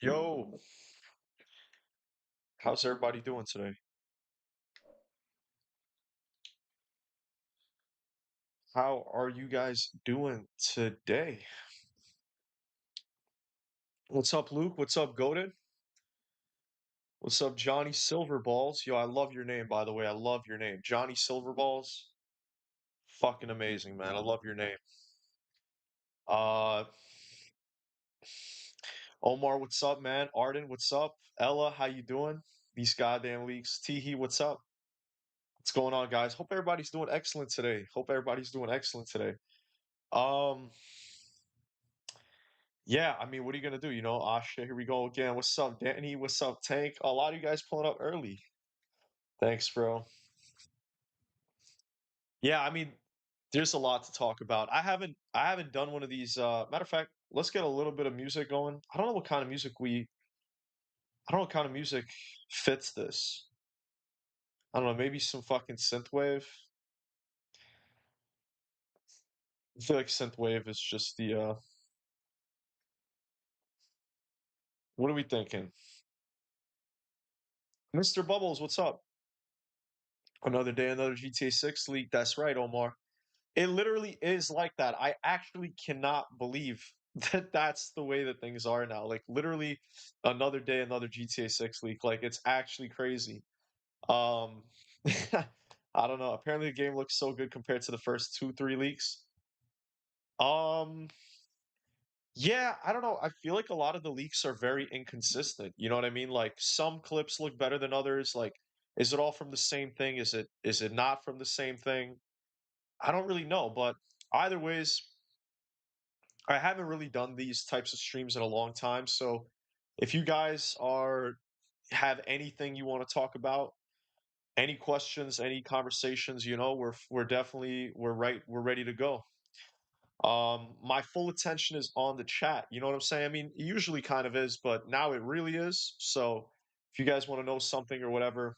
Yo, how's everybody doing today? How are you guys doing today? What's up, Luke? What's up, Goated? What's up, Johnny Silverballs? Yo, I love your name, by the way. I love your name. Johnny Silverballs. Fucking amazing, man. I love your name. Uh, Omar, what's up, man? Arden, what's up? Ella, how you doing? These goddamn leaks. Teehee, what's up? What's going on, guys? Hope everybody's doing excellent today. Hope everybody's doing excellent today. Um, Yeah, I mean, what are you gonna do? Ah, shit, here we go again. What's up, Danny? What's up, Tank? A lot of you guys pulling up early. Thanks, bro. Yeah, I mean, there's a lot to talk about. I haven't done one of these. Matter of fact, let's get a little bit of music going. I don't know what kind of music fits this. I don't know, maybe some fucking synthwave. I feel like synthwave is just what are we thinking? Mr. Bubbles, what's up? Another day, another GTA 6 leak. That's right, Omar. It literally is like that. I actually cannot believe that that's the way that things are now. Like literally another day, another GTA 6 leak. Like it's actually crazy. Um I don't know. Apparently the game looks so good compared to the first 2, 3 leaks. Um yeah, I don't know. I feel like a lot of the leaks are very inconsistent. You know what I mean? Like some clips look better than others. Like is it all from the same thing? Is it not from the same thing? I don't really know, but either ways, I haven't really done these types of streams in a long time, so if you guys are have anything you want to talk about, any questions, any conversations, we're definitely we're ready to go. My full attention is on the chat. You know what I'm saying? I mean, it usually kind of is, but now it really is. So if you guys want to know something or whatever,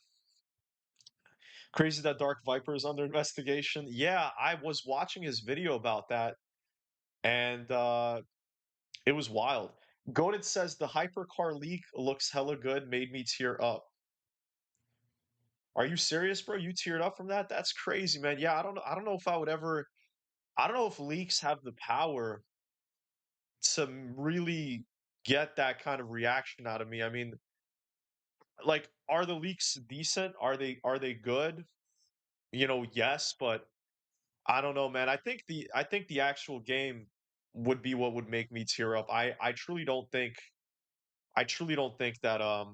crazy that Dark Viper is under investigation. Yeah, I was watching his video about that, and it was wild. Goated says the hypercar leak looks hella good, made me tear up. Are you serious, bro? You teared up from that? That's crazy, man. Yeah, I don't know if I would ever I don't know if leaks have the power to really get that kind of reaction out of me. I mean, like are the leaks decent? Are they good? Yes, but I don't know, man. I think the actual game would be what would make me tear up. I truly don't think that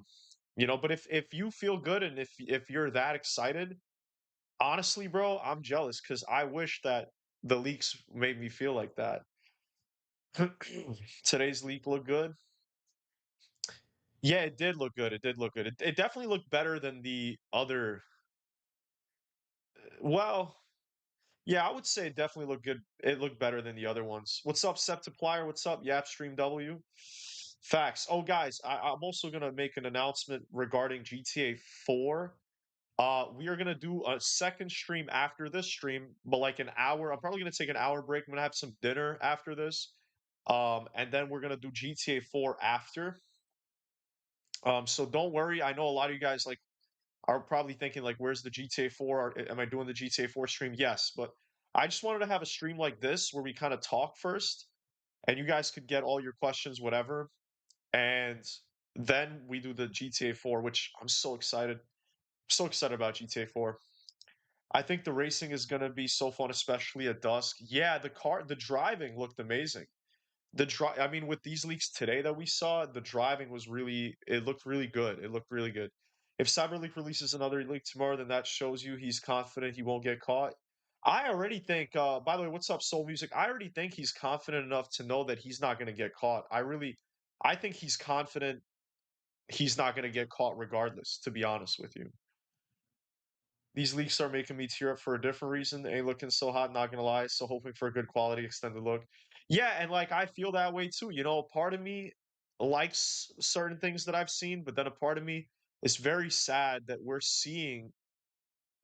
but if you feel good and if you're that excited, honestly, bro, I'm jealous cuz I wish that the leaks made me feel like that. Today's leak looked good. Yeah, it did look good. It did look good. It definitely looked better than the other well, yeah, I would say it definitely looked good. It looked better than the other ones. What's up, Septiplier? What's up, Yapstream W? Facts. Oh, guys, I'm also gonna make an announcement regarding GTA 4. We are gonna do a second stream after this stream, but like an hour. I'm probably gonna take an hour break. I'm gonna have some dinner after this. And then we're gonna do GTA 4 after. So don't worry. I know a lot of you guys like are probably thinking like, where's the GTA 4? Am I doing the GTA 4 stream? Yes, but I just wanted to have a stream like this where we kind of talk first, and you guys could get all your questions, whatever, and then we do the GTA 4, which I'm so excited. So excited about GTA 4. I think the racing is going to be so fun, especially at dusk. Yeah, the driving looked amazing. I mean, with these leaks today that we saw, the driving it looked really good. It looked really good. If CyberLeak releases another leak tomorrow, then that shows you he's confident he won't get caught. I already think, by the way, what's up, Soul Music? I already think he's confident enough to know that he's not going to get caught. I think he's confident he's not going to get caught regardless, to be honest with you. These leaks are making me tear up for a different reason. Ain't looking so hot, not gonna lie. So hoping for a good quality extended look. Yeah, and like I feel that way too. Part of me likes certain things that I've seen, but then a part of me is very sad that we're seeing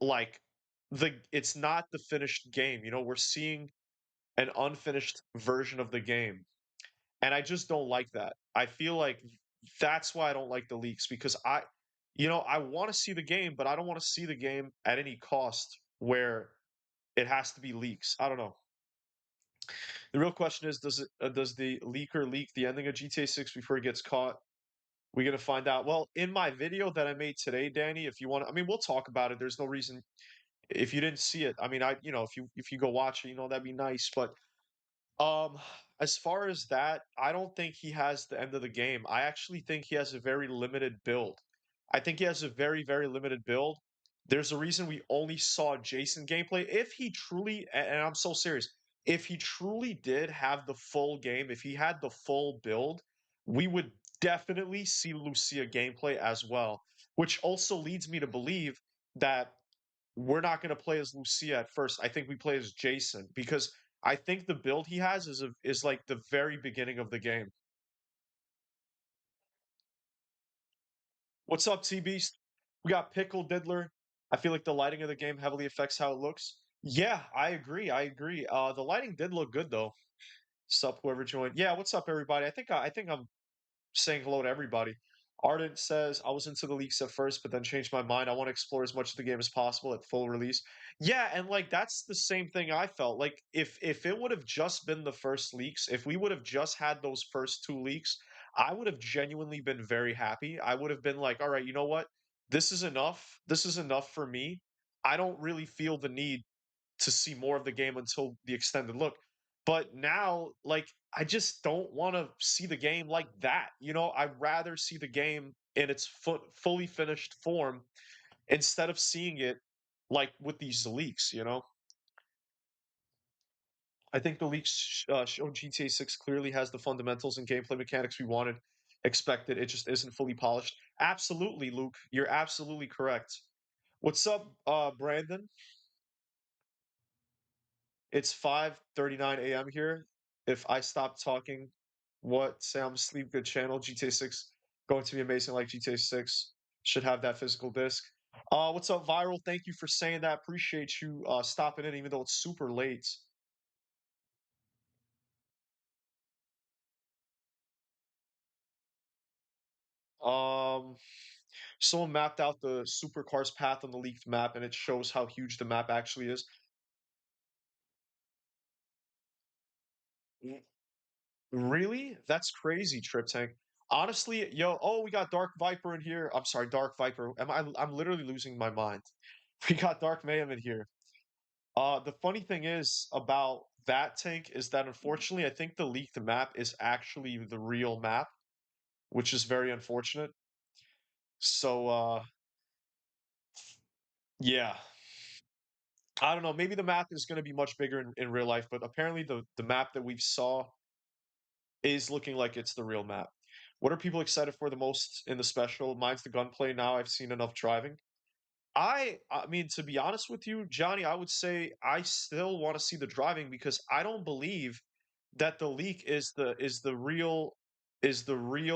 like it's not the finished game. We're seeing an unfinished version of the game. And I just don't like that. I feel like that's why I don't like the leaks because I want to see the game, but I don't want to see the game at any cost where it has to be leaks. I don't know. The real question is, does the leaker leak the ending of GTA 6 before he gets caught? We're gonna find out. Well, in my video that I made today, Danny, if you want, I mean, we'll talk about it. There's no reason if you didn't see it. I mean, if you go watch it, that'd be nice. But um, as far as that, I don't think he has the end of the game. I actually think he has a very limited build. I think he has a very, very limited build. There's a reason we only saw Jason gameplay. If he truly, and I'm so serious, if he truly did have the full game, if he had the full build, we would definitely see Lucia gameplay as well. Which also leads me to believe that we're not going to play as Lucia at first. I think we play as Jason because I think the build he has is like the very beginning of the game. What's up, T Beast? We got Pickle Diddler. I feel like the lighting of the game heavily affects how it looks. Yeah, I agree. I agree. The lighting did look good though. Sup, whoever joined. Yeah, what's up, everybody? I think I'm saying hello to everybody. Ardent says, I was into the leaks at first, but then changed my mind. I want to explore as much of the game as possible at full release. Yeah, and like that's the same thing I felt. Like if it would have just been the first leaks, if we would have just had those first two leaks, I would have genuinely been very happy. I would have been like, all right, you know what? This is enough. This is enough for me. I don't really feel the need to see more of the game until the extended look. But now, like, I just don't want to see the game like that. I'd rather see the game in its fully finished form instead of seeing it like with these leaks. I think the leaks show GTA 6 clearly has the fundamentals and gameplay mechanics we wanted, expected. It just isn't fully polished. Absolutely, Luke. You're absolutely correct. What's up, Brandon? It's 5:39 a.m. here. If I stop talking, what say I'm asleep? Good channel. GTA 6 going to be amazing. Like GTA 6 should have that physical disc. What's up, Viral? Thank you for saying that. Appreciate you stopping in, even though it's super late. Um, Someone mapped out the supercar's path on the leaked map, and it shows how huge the map actually is. Really? That's crazy, Trip Tank. Honestly, yo, oh, we got Dark Viper in here. I'm sorry, Dark Viper. I'm literally losing my mind. We got Dark Mayhem in here. The funny thing is about that tank is that unfortunately, I think the leaked map is actually the real map, which is very unfortunate. So, yeah. I don't know. Maybe the map is going to be much bigger in real life, but apparently the map that we saw is looking like it's the real map. What are people excited for the most in the special? Mine's the gunplay. Now I've seen enough driving. I mean, to be honest with you, Johnny, I would say I still want to see the driving because I don't believe that the leak is the real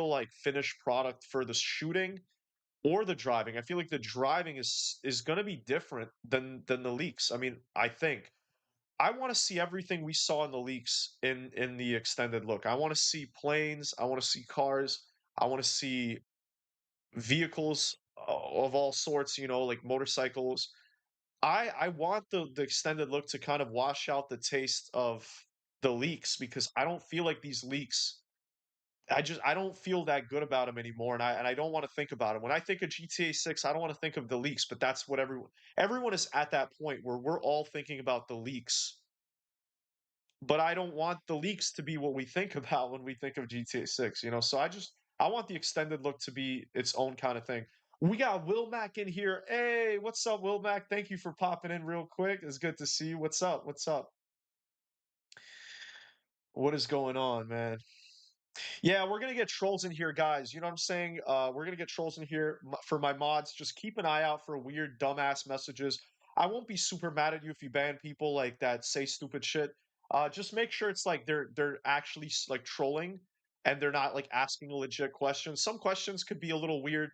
like finished product for the shooting or the driving. I feel like the driving is going to be different than the leaks. I mean, I think I want to see everything we saw in the leaks in the extended look. I want to see planes. I want to see cars. I want to see vehicles of all sorts. Like motorcycles. I want the extended look to kind of wash out the taste of the leaks because I don't feel like these leaks. I don't feel that good about them anymore, and I don't want to think about them. When I think of GTA 6, I don't want to think of the leaks, but that's what everyone is at that point where we're all thinking about the leaks, but I don't want the leaks to be what we think about when we think of GTA 6. So I want the extended look to be its own kind of thing. We got Will Mac in here. Hey, what's up, Will Mac? Thank you for popping in real quick. It's good to see you. What's up? What's up? What is going on, man? Yeah, we're gonna get trolls in here, guys. You know what I'm saying? We're gonna get trolls in here for my mods. Just keep an eye out for weird, dumbass messages. I won't be super mad at you if you ban people like that say stupid shit. Just make sure it's like they're actually like trolling and they're not like asking a legit question. Some questions could be a little weird.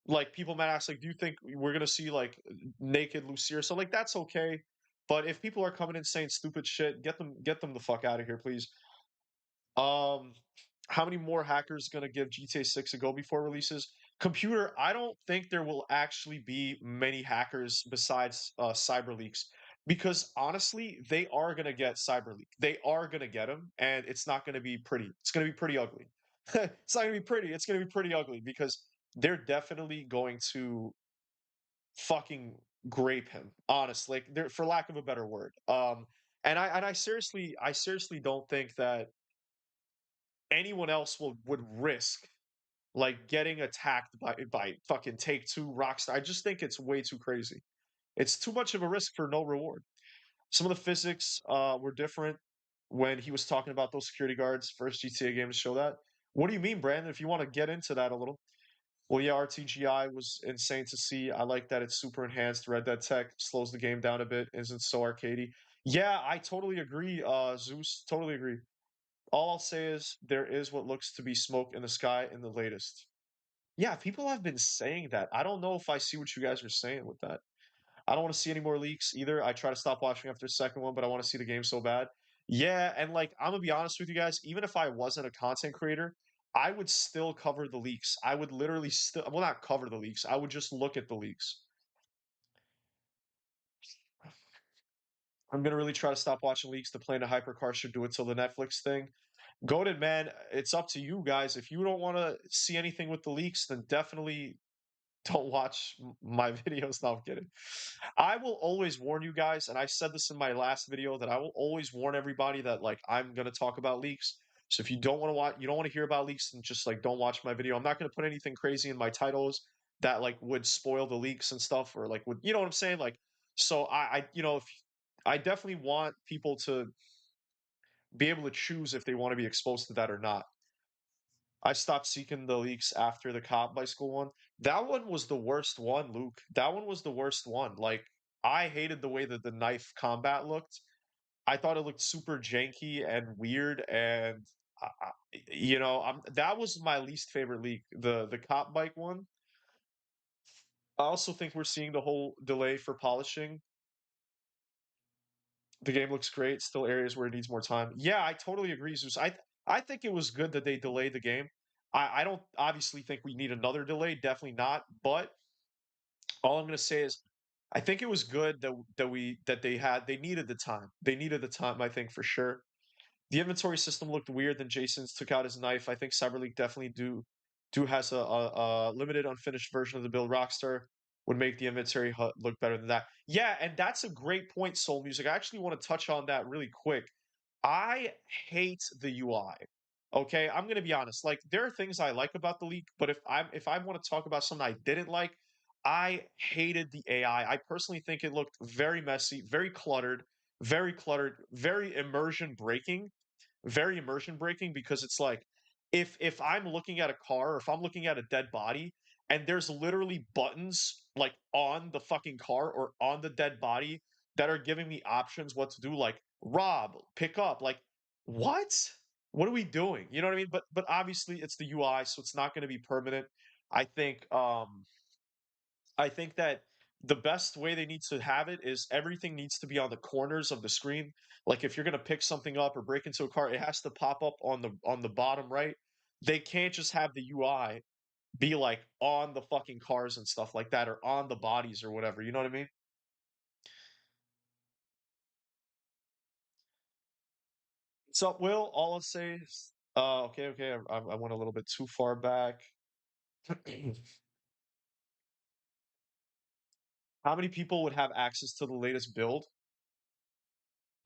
Like people might ask, like, "Do you think we're gonna see like naked Lucia?" So like that's okay. But if people are coming in saying stupid shit, get them the fuck out of here, please. Um, How many more hackers going to give GTA 6 a go before releases? Computer, I don't think there will actually be many hackers besides CyberLeaks because honestly, they are going to get CyberLeak. They are going to get them, and it's not going to be pretty. It's going to be pretty ugly. It's not going to be pretty. It's going to be pretty ugly because they're definitely going to fucking grape him. Honestly, like, for lack of a better word. And I seriously don't think that anyone else would risk like getting attacked by fucking Take Two Rockstar. I just think it's way too crazy. It's too much of a risk for no reward. Some of the physics were different when he was talking about those security guards. First GTA game to show that. What do you mean, Brandon? If you want to get into that a little. Well, yeah, RTGI was insane to see. I like that it's super enhanced. Red Dead Tech slows the game down a bit, isn't so arcadey. Yeah, I totally agree, Zeus. Totally agree. All I'll say is there is what looks to be smoke in the sky in the latest. Yeah, people have been saying that. I don't know if I see what you guys are saying with that. I don't want to see any more leaks either. I try to stop watching after the second one, but I want to see the game so bad. Yeah, and like I'm gonna be honest with you guys, even if I wasn't a content creator, I would still cover the leaks. I would literally still, well, not cover the leaks. I would just look at the leaks. I'm gonna really try to stop watching leaks. The plane to hypercar should do it till the Netflix thing. Goated man, it's up to you guys. If you don't want to see anything with the leaks, then definitely don't watch my videos. No, I'm kidding. I will always warn you guys, and I said this in my last video that I will always warn everybody that like I'm gonna talk about leaks. So if you don't want to watch, you don't want to hear about leaks, then just like don't watch my video. I'm not gonna put anything crazy in my titles that like would spoil the leaks and stuff, or like would you know what I'm saying? Like, so if I definitely want people to be able to choose if they want to be exposed to that or not. I stopped seeking the leaks after the cop bicycle one. That one was the worst one, Luke. That one was the worst one. Like, I hated the way that the knife combat looked. I thought it looked super janky and weird, and that was my least favorite leak. The cop bike one. I also think we're seeing the whole delay for polishing. The game looks great. Still areas where it needs more time. Yeah, I totally agree, Zeus. I think it was good that they delayed the game. I don't obviously think we need another delay. Definitely not. But all I'm gonna say is, I think it was good that they needed the time. They needed the time. I think for sure. The inventory system looked weird. Then Jason's took out his knife. I think CyberLeak definitely do has a limited unfinished version of the build. Rockstar would make the inventory hut look better than that. Yeah, and that's a great point, Soul Music. I actually want to touch on that really quick. I hate the UI. Okay, I'm gonna be honest. Like there are things I like about the leak, but if I want to talk about something I didn't like, I hated the AI. I personally think it looked very messy, very cluttered, very immersion breaking because it's like if I'm looking at a car or if I'm looking at a dead body and there's literally buttons like on the fucking car or on the dead body that are giving me options what to do, like rob, pick up, like what? What are we doing? You know what I mean? But obviously it's the UI, so it's not going to be permanent. I think I think that the best way they need to have it is everything needs to be on the corners of the screen. Like if you're gonna pick something up or break into a car, it has to pop up on the bottom right. They can't just have the UI be like on the fucking cars and stuff like that, or on the bodies or whatever. You know what I mean? So, Will, all I'll say is, okay, I went a little bit too far back. How many people would have access to the latest build?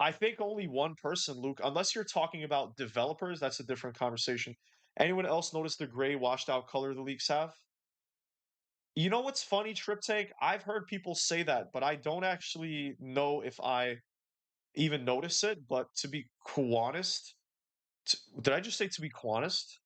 I think only one person, Luke, unless you're talking about developers, that's a different conversation. Anyone else notice the gray washed out color the leaks have? You know what's funny, Trip Tank? I've heard people say that, but I don't actually know if I even notice it. But to be honest, did I just say to be honest?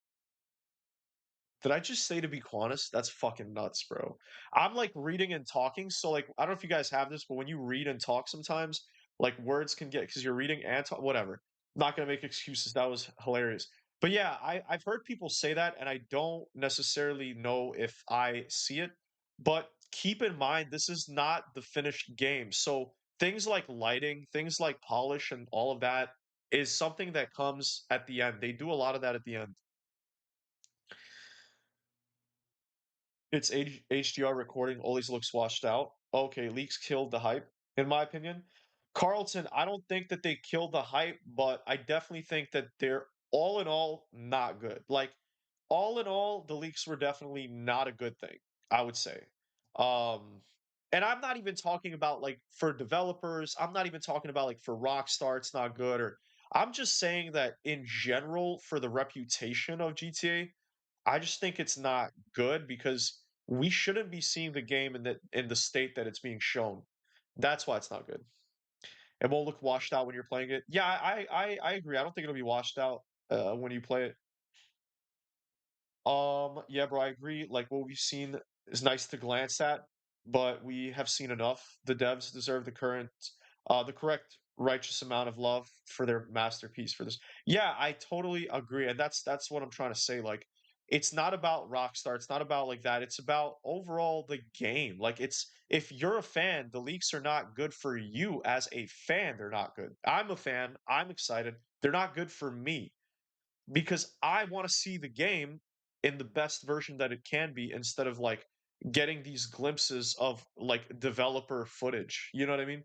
Did I just say to be honest? That's fucking nuts, bro. I'm like reading and talking, so like I don't know if you guys have this, but when you read and talk sometimes, like words can get because you're reading and talk, whatever. Not gonna make excuses. That was hilarious. But yeah, I've heard people say that, and I don't necessarily know if I see it. But keep in mind, this is not the finished game. So things like lighting, things like polish, and all of that is something that comes at the end. They do a lot of that at the end. Its HDR recording always looks washed out. Okay, leaks killed the hype, in my opinion. Carlton, I don't think that they killed the hype, but I definitely think that they're all in all not good. Like, all in all, the leaks were definitely not a good thing, I would say. Um, and I'm not even talking about like for developers, I'm not even talking about like for Rockstar, it's not good, or I'm just saying that in general, for the reputation of GTA, I just think it's not good because we shouldn't be seeing the game in the state that it's being shown. That's why it's not good. It won't look washed out when you're playing it. Yeah, I agree. I don't think it'll be washed out when you play it. Yeah, bro, I agree. Like what we've seen is nice to glance at, but we have seen enough. The devs deserve the correct righteous amount of love for their masterpiece for this. Yeah, I totally agree, and that's what I'm trying to say. Like, it's not about Rockstar. It's not about like that. It's about overall the game. Like, it's if you're a fan, the leaks are not good for you as a fan. They're not good. I'm a fan. I'm excited. They're not good for me because I want to see the game in the best version that it can be instead of like getting these glimpses of like developer footage. You know what I mean?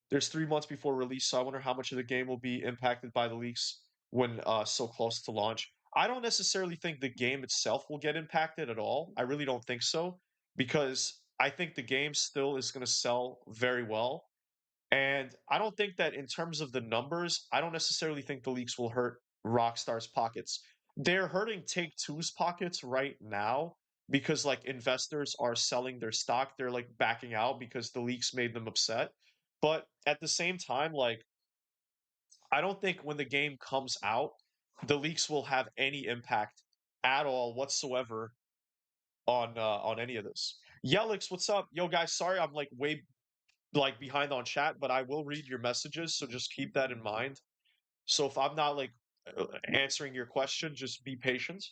There's 3 months before release, so I wonder how much of the game will be impacted by the leaks when so close to launch. I don't necessarily think the game itself will get impacted at all. I really don't think so because I think the game still is going to sell very well. And I don't think that in terms of the numbers, I don't necessarily think the leaks will hurt Rockstar's pockets. They're hurting Take Two's pockets right now because like investors are selling their stock. They're like backing out because the leaks made them upset. But at the same time, like I don't think when the game comes out, the leaks will have any impact at all whatsoever on any of this. Yelix, what's up? Yo guys, sorry I'm like way like behind on chat, but I will read your messages, so just keep that in mind. So if I'm not like answering your question, just be patient,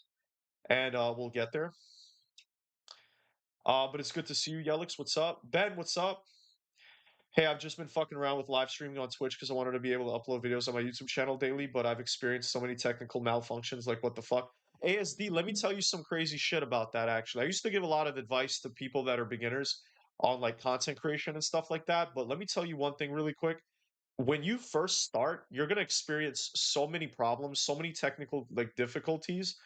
and we'll get there. But it's good to see you, Yelix. What's up, Ben? What's up? Hey, I've just been fucking around with live streaming on Twitch because I wanted to be able to upload videos on my YouTube channel daily, but I've experienced so many technical malfunctions. Like, what the fuck? ASD, let me tell you some crazy shit about that, actually. I used to give a lot of advice to people that are beginners on like content creation and stuff like that, but let me tell you one thing really quick. When you first start, you're going to experience so many problems, so many technical like difficulties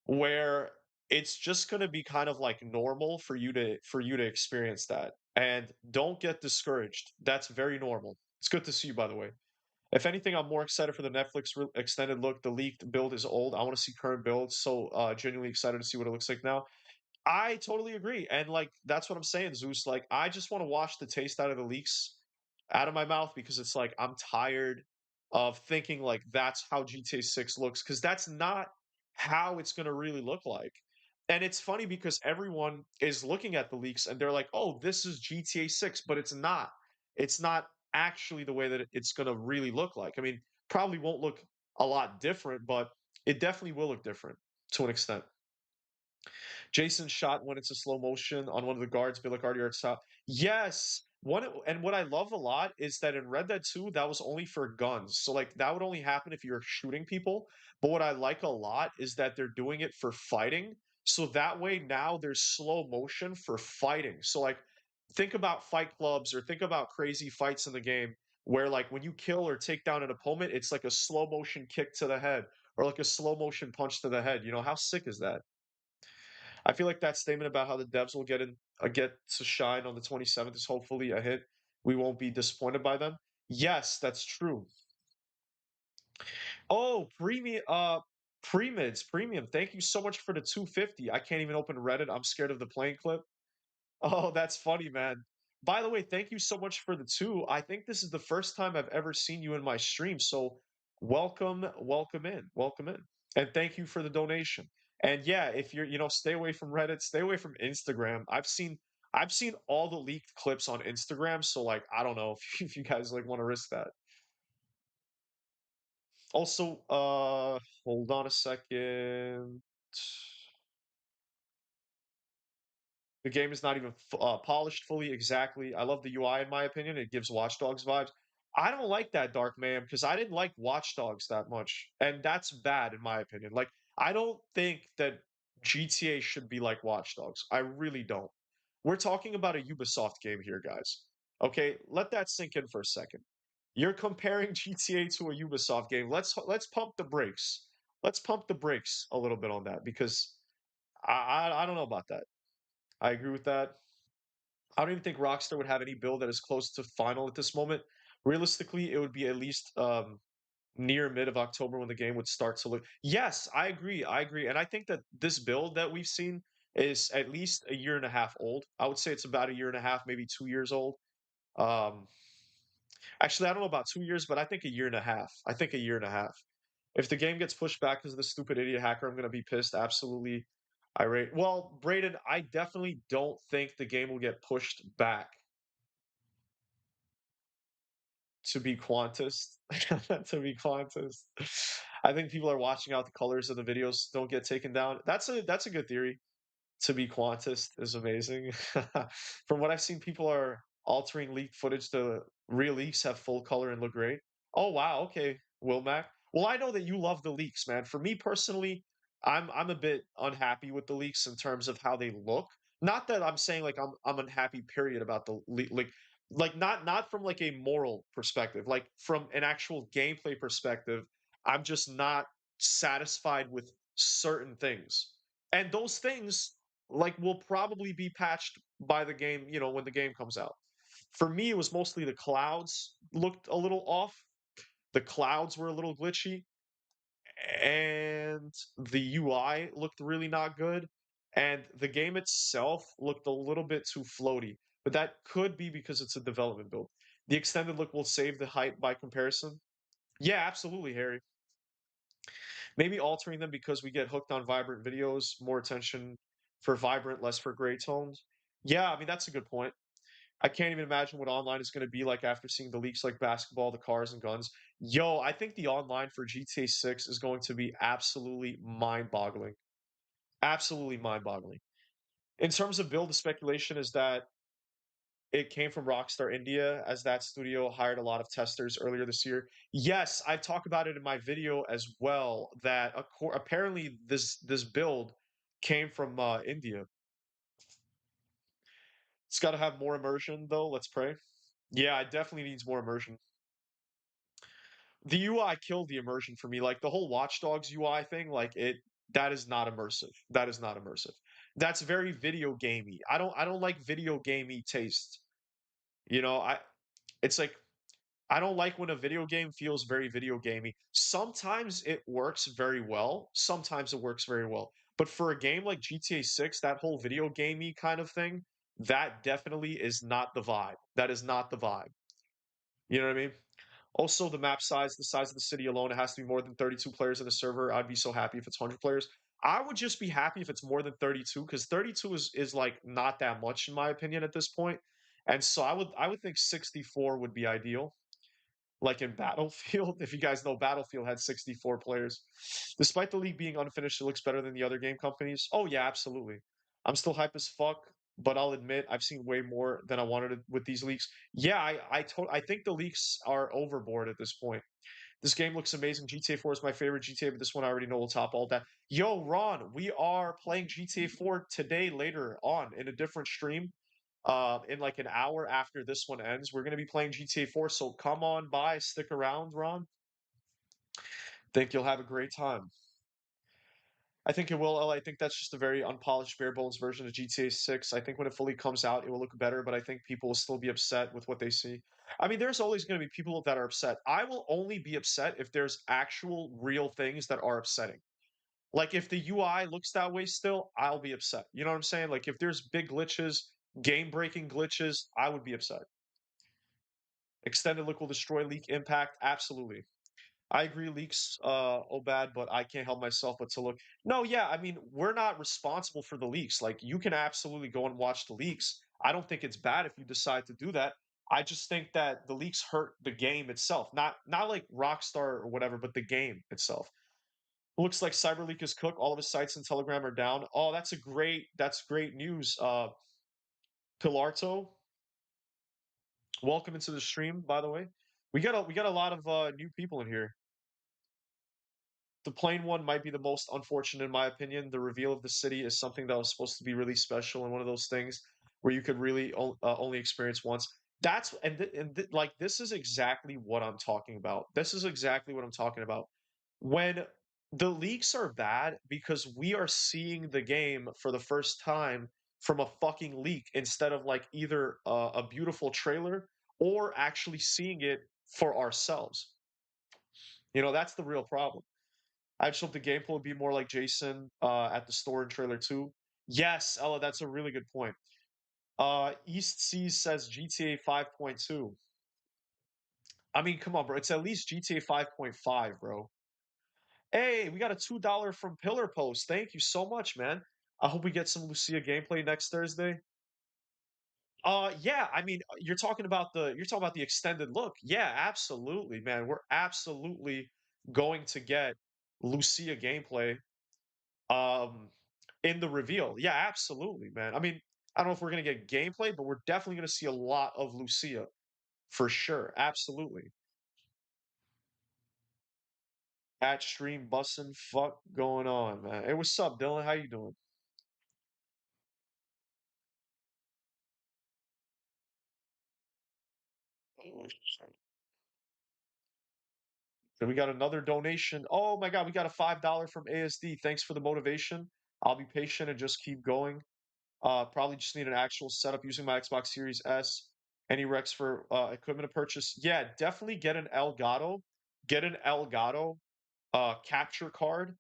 where it's just going to be kind of like normal for you to experience that. And don't get discouraged. That's very normal. It's good to see you, by the way. If anything, I'm more excited for the Netflix extended look. The leaked build is old. I want to see current builds. So genuinely excited to see what it looks like now. I totally agree. And like that's what I'm saying, Zeus. Like I just want to wash the taste out of the leaks out of my mouth because it's like I'm tired of thinking like that's how GTA 6 looks because that's not how it's going to really look like. And it's funny because everyone is looking at the leaks and they're like, "Oh, this is GTA 6," but it's not. It's not actually the way that it's going to really look like. I mean, probably won't look a lot different, but it definitely will look different to an extent. Jason shot went into slow motion on one of the guards. Billick already stop. Yes. And what I love a lot is that in Red Dead 2, that was only for guns. So like that would only happen if you're shooting people. But what I like a lot is that they're doing it for fighting. So that way now there's slow motion for fighting. So like think about fight clubs or think about crazy fights in the game where like when you kill or take down an opponent, it's like a slow motion kick to the head or like a slow motion punch to the head. You know, how sick is that? I feel like that statement about how the devs will get to shine on the 27th is hopefully a hit. We won't be disappointed by them. Yes, that's true. Oh, premium. Thank you so much for the 250. I can't even open Reddit. I'm scared of the plane clip. Oh, that's funny, man. By the way, thank you so much for the two. I think this is the first time I've ever seen you in my stream. So welcome in. And thank you for the donation. And yeah, if you're, stay away from Reddit, stay away from Instagram. I've seen all the leaked clips on Instagram, so like I don't know if you guys like want to risk that. Also, hold on a second. The game is not even polished fully. Exactly. I love the UI in my opinion. It gives Watch Dogs vibes. I don't like that Dark Man because I didn't like Watch Dogs that much, and that's bad in my opinion. Like I don't think that GTA should be like Watch Dogs. I really don't. We're talking about a Ubisoft game here, guys. Okay, let that sink in for a second. You're comparing GTA to a Ubisoft game. Let's pump the brakes. Let's pump the brakes a little bit on that because I don't know about that. I agree with that. I don't even think Rockstar would have any build that is close to final at this moment. Realistically, it would be at least near mid of October when the game would start to look. Yes, I agree. I agree. And I think that this build that we've seen is at least a year and a half old. I would say it's about a year and a half, maybe 2 years old. Um, Actually, I don't know about 2 years, but I think a year and a half. I think a year and a half. If the game gets pushed back because of the stupid idiot hacker, I'm gonna be pissed. Absolutely irate. Well, Braden, I definitely don't think the game will get pushed back to be Qantas. To be Qantas. I think people are watching out the colors of the videos don't get taken down. That's a good theory. To be Qantas is amazing. From what I've seen, people are altering leaked footage. The real leaks have full color and look great. Oh wow, okay, Wilmac. Well, I know that you love the leaks, man. For me personally, I'm a bit unhappy with the leaks in terms of how they look. Not that I'm saying like I'm unhappy, period, about the like not from like a moral perspective, like from an actual gameplay perspective. I'm just not satisfied with certain things. And those things like will probably be patched by the game, when the game comes out. For me, it was mostly the clouds looked a little off. The clouds were a little glitchy, and the UI looked really not good. And the game itself looked a little bit too floaty, but that could be because it's a development build. The extended look will save the hype by comparison. Yeah, absolutely, Harry. Maybe altering them because we get hooked on vibrant videos, more attention for vibrant, less for gray tones. Yeah, I mean that's a good point. I can't even imagine what online is going to be like after seeing the leaks like basketball, the cars and guns. Yo, I think the online for GTA 6 is going to be absolutely mind-boggling. Absolutely mind-boggling. In terms of build, the speculation is that it came from Rockstar India, as that studio hired a lot of testers earlier this year. Yes, I've talked about it in my video as well. That apparently this build came from India. It's got to have more immersion, though. Let's pray. Yeah, it definitely needs more immersion. The UI killed the immersion for me. Like the whole Watch Dogs UI thing, like it that is not immersive. That is not immersive. That's very video gamey. I don't like video gamey taste. I it's like I don't like when a video game feels very video gamey. Sometimes it works very well. Sometimes it works very well. But for a game like GTA 6, that whole video gamey kind of thing, that definitely is not the vibe. That is not the vibe. You know what I mean? Also, the map size, the size of the city alone, it has to be more than 32 players in a server. I'd be so happy if it's 100 players. I would just be happy if it's more than 32 because 32 is like not that much in my opinion at this point. And so I would think 64 would be ideal like in Battlefield. If you guys know, Battlefield had 64 players. Despite the league being unfinished, it looks better than the other game companies. Oh yeah, absolutely. I'm still hype as fuck, but I'll admit I've seen way more than I wanted with these leaks. Yeah, I think the leaks are overboard at this point. This game looks amazing. GTA 4 is my favorite GTA, but this one I already know will top all that. Yo, Ron, we are playing GTA 4 today later on in a different stream. In like an hour after this one ends, we're gonna be playing GTA 4. So come on by, stick around, Ron. Think you'll have a great time. I think it will, L. I think that's just a very unpolished, bare bones version of GTA 6. I think when it fully comes out, it will look better, but I think people will still be upset with what they see. I mean, there's always going to be people that are upset. I will only be upset if there's actual, real things that are upsetting. Like, if the UI looks that way still, I'll be upset. You know what I'm saying? Like, if there's big glitches, game breaking glitches, I would be upset. Extended look will destroy leak impact. Absolutely. I agree, leaks, oh bad, but I can't help myself but to look. No, yeah, I mean, we're not responsible for the leaks. Like, you can absolutely go and watch the leaks. I don't think it's bad if you decide to do that. I just think that the leaks hurt the game itself, not like Rockstar or whatever, but the game itself. Looks like CyberLeak is cooked. All of his sites and Telegram are down. Oh, that's great news. Pilarto, welcome into the stream, by the way. We got a lot of new people in here. the plane one might be the most unfortunate in my opinion. The reveal of the city is something that was supposed to be really special and one of those things where you could really only experience once. That's like this is exactly what I'm talking about. This is exactly what I'm talking about. When the leaks are bad because we are seeing the game for the first time from a fucking leak instead of like either a beautiful trailer or actually seeing it for ourselves. That's the real problem. I just hope the gameplay would be more like Jason at the store in trailer 2. Yes, Ella, that's a really good point. East Seas says GTA 5.2. I mean, come on, bro. It's at least GTA 5.5, bro. Hey, we got a $2 from Pillar Post. Thank you so much, man. I hope we get some Lucia gameplay next Thursday. Yeah, I mean, you're talking about the extended look. Yeah, absolutely, man. We're absolutely going to get Lucia gameplay um in the reveal. Yeah, absolutely, man. I mean, I don't know if we're gonna get gameplay, but we're definitely gonna see a lot of Lucia for sure. Absolutely. At stream bussin' fuck going on, man. Hey, what's up, Dylan? How you doing? And we got another donation. Oh my god, we got a $5 from ASD. Thanks for the motivation. I'll be patient and just keep going. Probably just need an actual setup using my Xbox Series S. Any recs for equipment to purchase? Yeah, definitely get an Elgato. Get an Elgato capture card.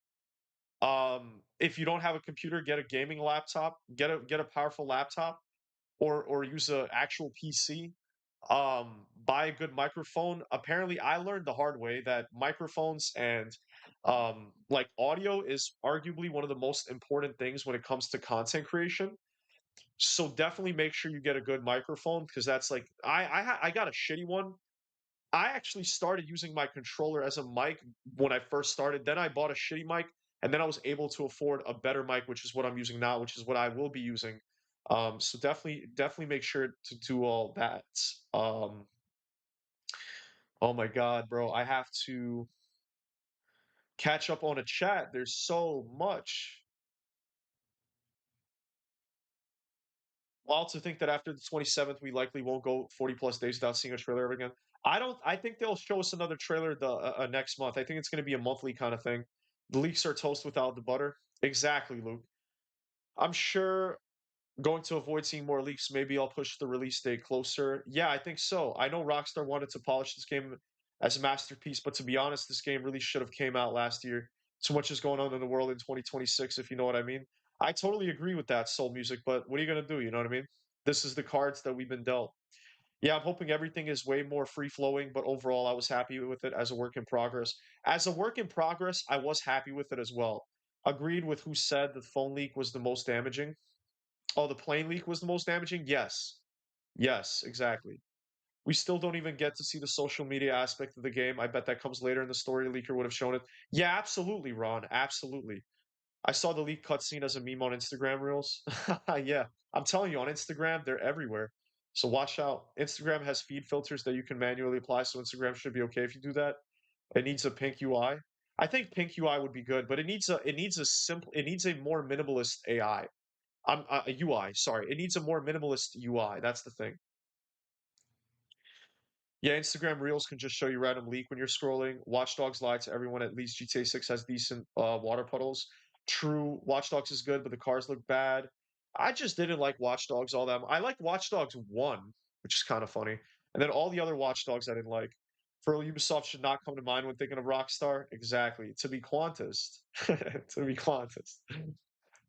If you don't have a computer, get a gaming laptop. Get a powerful laptop, or use a actual PC. Buy a good microphone. Apparently, I learned the hard way that microphones and like audio is arguably one of the most important things when it comes to content creation. So definitely make sure you get a good microphone because that's like I got a shitty one. I actually started using my controller as a mic when I first started. Then I bought a shitty mic, and then I was able to afford a better mic, which is what I'm using now, which is what I will be using. So definitely make sure to do all that. Um, oh my god, bro, I have to catch up on a chat. There's so much. Wild to think that after the 27th, we likely won't go 40 plus days without seeing a trailer ever again. I don't. I think they'll show us another trailer the next month. I think it's going to be a monthly kind of thing. The leaks are toast without the butter. Exactly, Luke. I'm sure going to avoid seeing more leaks. Maybe I'll push the release date closer. Yeah, I think so. I know Rockstar wanted to polish this game as a masterpiece, but to be honest, this game really should have came out last year. Too much is going on in the world in 2026, if you know what I mean. I totally agree with that, Soul Music, but what are you gonna do? You know what I mean? This is the cards that we've been dealt. Yeah, I'm hoping everything is way more free flowing, but overall, I was happy with it as a work in progress. As a work in progress, I was happy with it as well. Agreed with who said the phone leak was the most damaging. Oh, the plane leak was the most damaging? Yes. Yes, exactly. We still don't even get to see the social media aspect of the game. I bet that comes later in the story. Leaker would have shown it. Yeah, absolutely, Ron. Absolutely. I saw the leak cutscene as a meme on Instagram Reels. Yeah, I'm telling you, on Instagram, they're everywhere. So watch out. Instagram has feed filters that you can manually apply, so Instagram should be okay if you do that. It needs a pink UI. I think pink UI would be good, but it needs a more minimalist AI. A UI, sorry. It needs a more minimalist UI. That's the thing. Yeah, Instagram Reels can just show you random leak when you're scrolling. Watch Dogs lie to everyone. At least GTA 6 has decent water puddles. True, Watch Dogs is good, but the cars look bad. I just didn't like Watch Dogs all that much. I liked Watch Dogs 1, which is kind of funny. And then all the other Watch Dogs I didn't like. For Ubisoft should not come to mind when thinking of Rockstar. Exactly. To be Quantist. To be Quantist.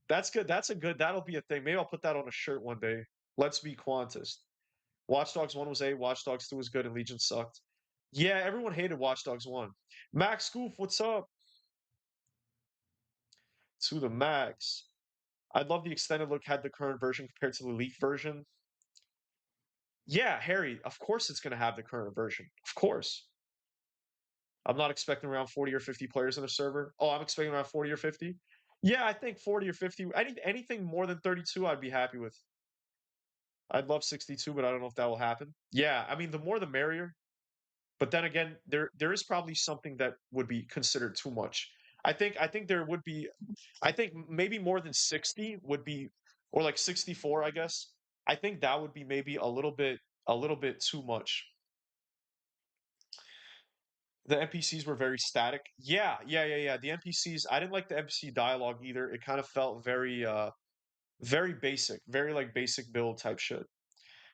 That's good. That'll be a thing. Maybe I'll put that on a shirt one day. Let's be Quantist. Watch Dogs 1 was A, Watch Dogs 2 was good, and Legion sucked. Yeah, everyone hated Watch Dogs 1. Max Goof, what's up? To the max. I'd love the extended look had the current version compared to the leaked version. Yeah, Harry, of course it's going to have the current version. Of course. I'm not expecting around 40 or 50 players in a server. Oh, I'm expecting around 40 or 50. Yeah, I think 40 or 50. Anything more than 32, I'd be happy with. I'd love 62, but I don't know if that will happen. Yeah, I mean, the more the merrier. But then again, there is probably something that would be considered too much. I think there would be I think maybe more than 60 would be, or like 64, I guess. I think that would be maybe a little bit too much. The NPCs were very static. Yeah, yeah, yeah, yeah. The NPCs, I didn't like the NPC dialogue either. It kind of felt very basic, very like basic build type shit.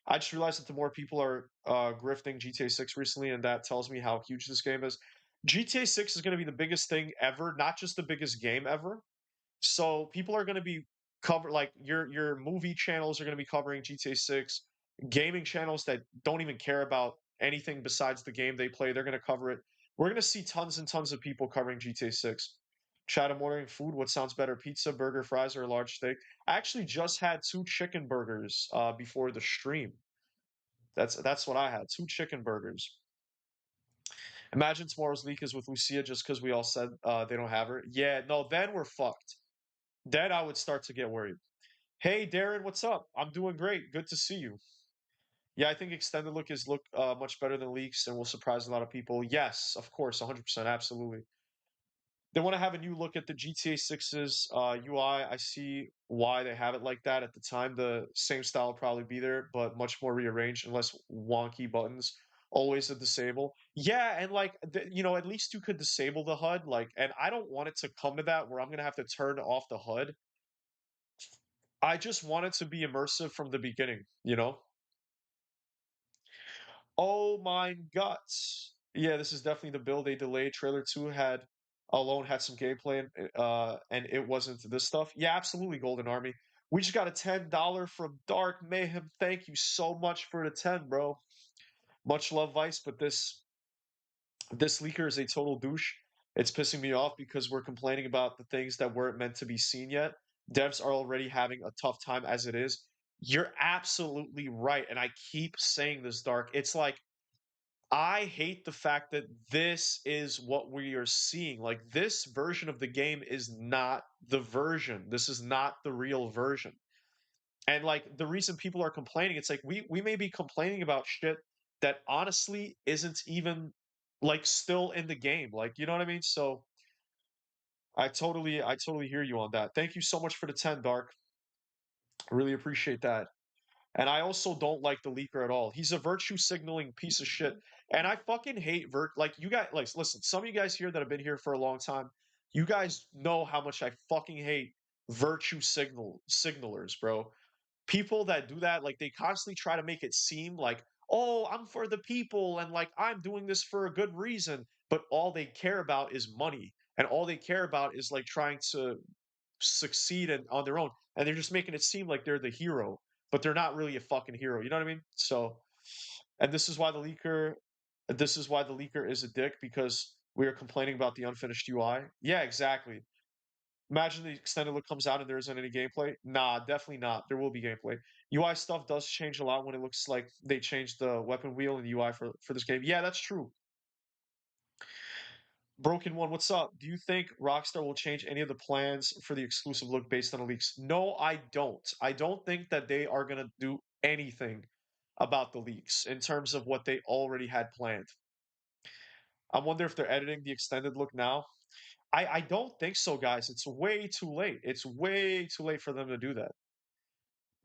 I just realized that the more people are grifting GTA 6 recently, and that tells me how huge this game is. GTA 6 is going to be the biggest thing ever, not just the biggest game ever. So people are going to be cover like your movie channels are going to be covering GTA 6. Gaming channels that don't even care about anything besides the game they play, they're going to cover it. We're going to see tons and tons of people covering GTA 6. Chat, I'm ordering food. What sounds better, pizza, burger, fries, or a large steak? I actually just had two chicken burgers before the stream. That's what I had. Two chicken burgers. Imagine tomorrow's leak is with Lucia just because we all said they don't have her. Yeah, no, then we're fucked. Then I would start to get worried. Hey, Darren, what's up? I'm doing great. Good to see you. Yeah, I think extended look much better than leaks and will surprise a lot of people. Yes, of course, 100%, absolutely. They want to have a new look at the GTA 6's UI. I see why they have it like that. At the time, the same style will probably be there, but much more rearranged and less wonky buttons. Always a disable. Yeah, and like at least you could disable the HUD. Like, and I don't want it to come to that where I'm gonna have to turn off the HUD. I just want it to be immersive from the beginning, you know? Oh my guts. Yeah, this is definitely the build they delayed. Trailer 2 had some gameplay and it wasn't this stuff. Yeah, absolutely, Golden Army. We just got a $10 from Dark Mayhem. Thank you so much for the 10, bro. Much love, Vice, but this leaker is a total douche. It's pissing me off because we're complaining about the things that weren't meant to be seen yet. Devs are already having a tough time as it is. You're absolutely right. And I keep saying this, Dark. It's like, I hate the fact that this is what we are seeing. Like, this version of the game is not the version. This is not the real version. And like the reason people are complaining, it's like we may be complaining about shit that honestly isn't even like still in the game. Like, you know what I mean? So I totally hear you on that. Thank you so much for the 10, Dark. Really appreciate that. And I also don't like the leaker at all. He's a virtue signaling piece of shit. And I fucking hate like you guys like listen, some of you guys here that have been here for a long time, you guys know how much I fucking hate virtue signalers, bro. People that do that, like they constantly try to make it seem like, oh, I'm for the people and like I'm doing this for a good reason, but all they care about is money. And all they care about is like trying to succeed on their own. And they're just making it seem like they're the hero, but they're not really a fucking hero. You know what I mean? So, and this is why the leaker is a dick because we are complaining about the unfinished UI. Yeah, exactly. Imagine the extended look comes out and there isn't any gameplay. Nah, definitely not. There will be gameplay. UI stuff does change a lot when it looks like they changed the weapon wheel in the UI for this game. Yeah, that's true. Broken One, what's up? Do you think Rockstar will change any of the plans for the exclusive look based on the leaks? No, I don't. I don't think that they are going to do anything about the leaks in terms of what they already had planned. I wonder if they're editing the extended look now. I don't think so, guys. It's way too late. It's way too late for them to do that.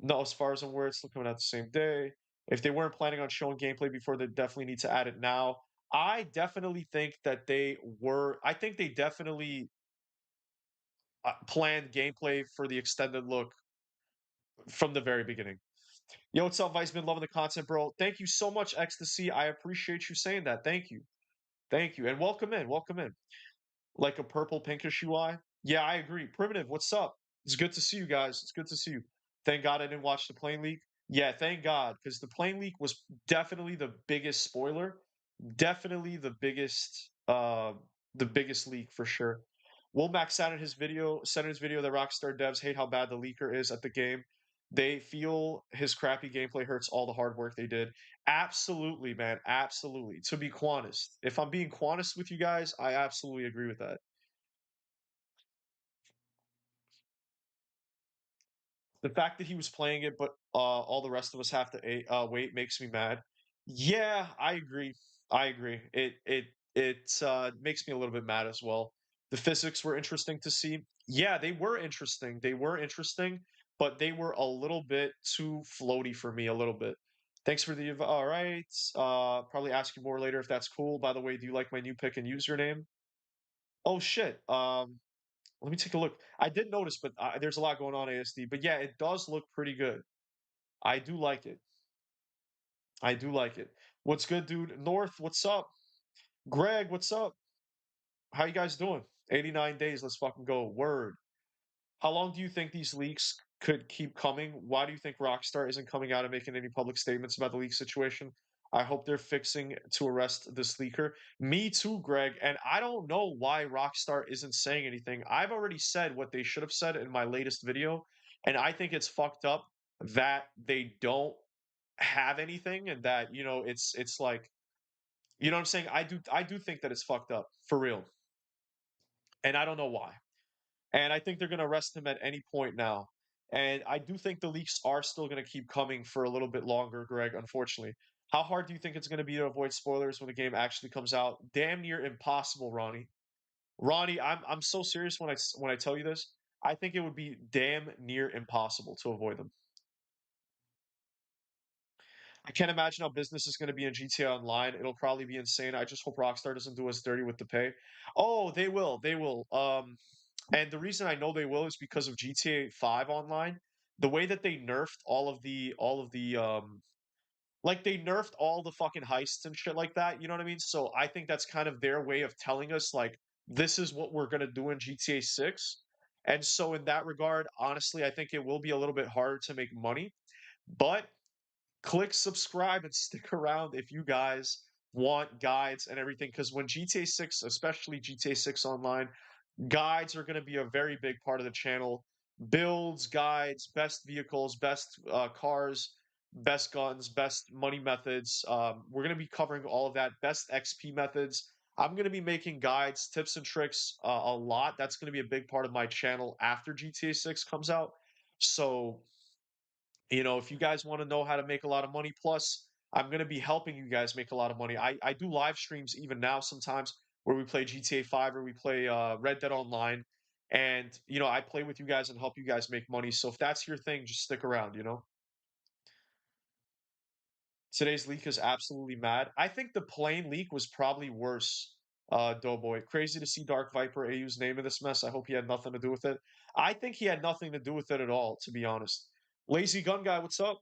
No, as far as I'm aware, it's still coming out the same day. If they weren't planning on showing gameplay before, they definitely need to add it now. I definitely think that they were. I think they definitely planned gameplay for the extended look from the very beginning. Yo, what's up, Vice? Been loving the content, bro. Thank you so much, Ecstasy. I appreciate you saying that. Thank you. Thank you. And welcome in. Welcome in. Like a purple pinkish UI. Yeah, I agree. Primitive, what's up? It's good to see you guys. It's good to see you. Thank God I didn't watch the plane leak. Yeah, thank God, because the plane leak was definitely the biggest spoiler. Definitely the biggest leak for sure. Womack said in his video that Rockstar devs hate how bad the leaker is at the game. They feel his crappy gameplay hurts all the hard work they did. Absolutely, man. Absolutely. To be honest, if I'm being honest with you guys, I absolutely agree with that. The fact that he was playing it, but all the rest of us have to wait makes me mad. Yeah, I agree. I agree. It makes me a little bit mad as well. The physics were interesting to see. Yeah, they were interesting. They were interesting, but they were a little bit too floaty for me, a little bit. Thanks for the all right. Probably ask you more later if that's cool. By the way, do you like my new pick and username? Oh shit. Let me take a look. I did notice, but there's a lot going on ASD. But yeah, it does look pretty good. I do like it. I do like it. What's good, dude? North, what's up? Greg, what's up? How you guys doing? 89 days. Let's fucking go. Word. How long do you think these leaks could keep coming? Why do you think Rockstar isn't coming out and making any public statements about the leak situation? I hope they're fixing to arrest this leaker. Me too, Greg. And I don't know why Rockstar isn't saying anything. I've already said what they should have said in my latest video, and I think it's fucked up that they don't have anything and that, it's like, you know what I'm saying? I do think that it's fucked up for real. And I don't know why. And I think they're going to arrest him at any point now. And I do think the leaks are still going to keep coming for a little bit longer, Greg, unfortunately. How hard do you think it's going to be to avoid spoilers when the game actually comes out? Damn near impossible, Ronnie. Ronnie, I'm so serious when I tell you this. I think it would be damn near impossible to avoid them. I can't imagine how business is going to be in GTA Online. It'll probably be insane. I just hope Rockstar doesn't do us dirty with the pay. Oh, they will. They will. And the reason I know they will is because of GTA 5 Online. The way that they nerfed all of the like they nerfed all the fucking heists and shit like that, you know what I mean? So I think that's kind of their way of telling us like this is what we're gonna do in GTA 6. And so in that regard, honestly, I think it will be a little bit harder to make money. But click subscribe and stick around if you guys want guides and everything. Because when GTA 6, especially GTA 6 Online, guides are going to be a very big part of the channel. Builds, guides, best vehicles, best cars, best guns, best money methods. We're going to be covering all of that. Best XP methods. I'm going to be making guides, tips, and tricks a lot. That's going to be a big part of my channel after GTA 6 comes out. So if you guys want to know how to make a lot of money, plus I'm going to be helping you guys make a lot of money. I do live streams even now sometimes where we play GTA 5 or we play Red Dead Online. And, I play with you guys and help you guys make money. So if that's your thing, just stick around. Today's leak is absolutely mad. I think the plane leak was probably worse, Doughboy. Crazy to see Dark Viper AU's name in this mess. I hope he had nothing to do with it. I think he had nothing to do with it at all, to be honest. Lazy Gun Guy, what's up?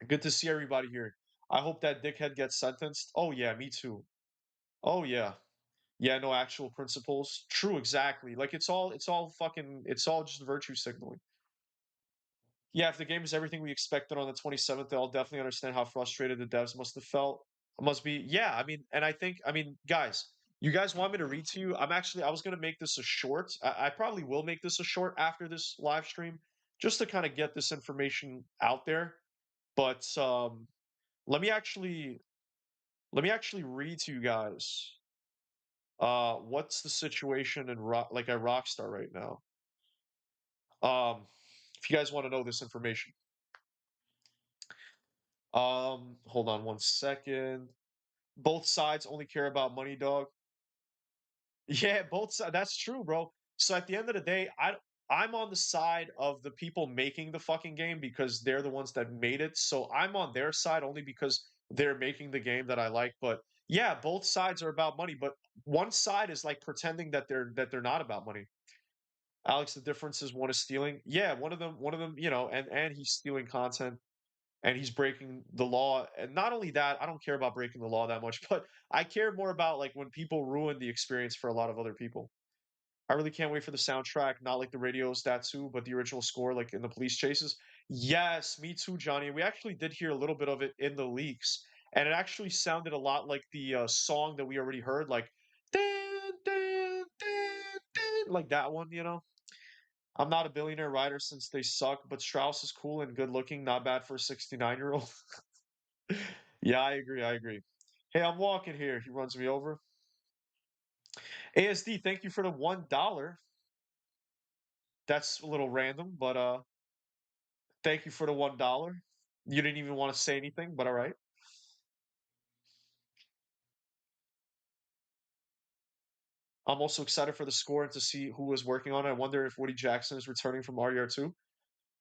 Good to see everybody here. I hope that dickhead gets sentenced. Oh yeah, me too. Oh yeah. Yeah, no actual principles. True, exactly. Like it's all just virtue signaling. Yeah, if the game is everything we expected on the 27th, I'll definitely understand how frustrated the devs must have felt. Must be, yeah, I mean, guys, you guys want me to read to you? I was gonna make this a short. I probably will make this a short after this live stream, just to kind of get this information out there. But let me actually let me actually read to you guys what's the situation in like at Rockstar right now. If you guys want to know this information. Hold on one second. Both sides only care about money, dog. Yeah, both sides. That's true, bro. So at the end of the day, I'm on the side of the people making the fucking game because they're the ones that made it. So I'm on their side only because they're making the game that I like. But yeah, both sides are about money, but one side is like pretending that they're not about money. Alex, the difference is one is stealing. Yeah, one of them, and he's stealing content and he's breaking the law. And not only that, I don't care about breaking the law that much, but I care more about like when people ruin the experience for a lot of other people. I really can't wait for the soundtrack, not like the radio statue, but the original score, like in the police chases. Yes, me too, Johnny. We actually did hear a little bit of it in the leaks, and it actually sounded a lot like the song that we already heard, like "Dun, dun, dun, dun," like that one. I'm not a billionaire writer since they suck, but Strauss is cool and good looking, not bad for a 69-year-old. Yeah, I agree. I agree. Hey, I'm walking here. He runs me over. ASD, thank you for the $1. That's a little random, but thank you for the $1. You didn't even want to say anything, but all right. I'm also excited for the score and to see who is working on it. I wonder if Woody Jackson is returning from RDR2.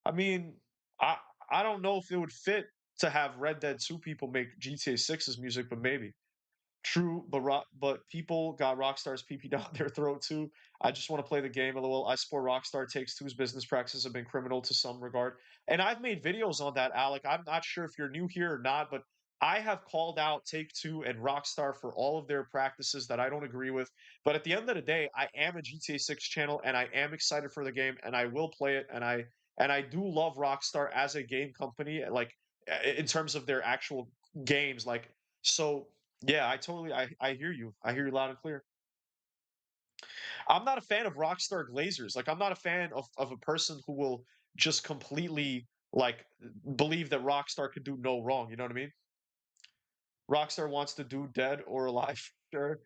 I mean, I I don't know if it would fit to have Red Dead 2 people make GTA 6's music, but maybe. True, but people got Rockstar's PP down their throat too. I just want to play the game a little. I support Rockstar Takes Two's business practices have been criminal to some regard, and I've made videos on that, Alec. I'm not sure if you're new here or not, but I have called out Take Two and Rockstar for all of their practices that I don't agree with. But at the end of the day, I am a GTA 6 channel, and I am excited for the game, and I will play it, and I do love Rockstar as a game company, like in terms of their actual games, like so. Yeah, I hear you. I hear you loud and clear. I'm not a fan of Rockstar Glazers. Like I'm not a fan of a person who will just completely like believe that Rockstar could do no wrong. You know what I mean? Rockstar wants to do dead or alive. Sure.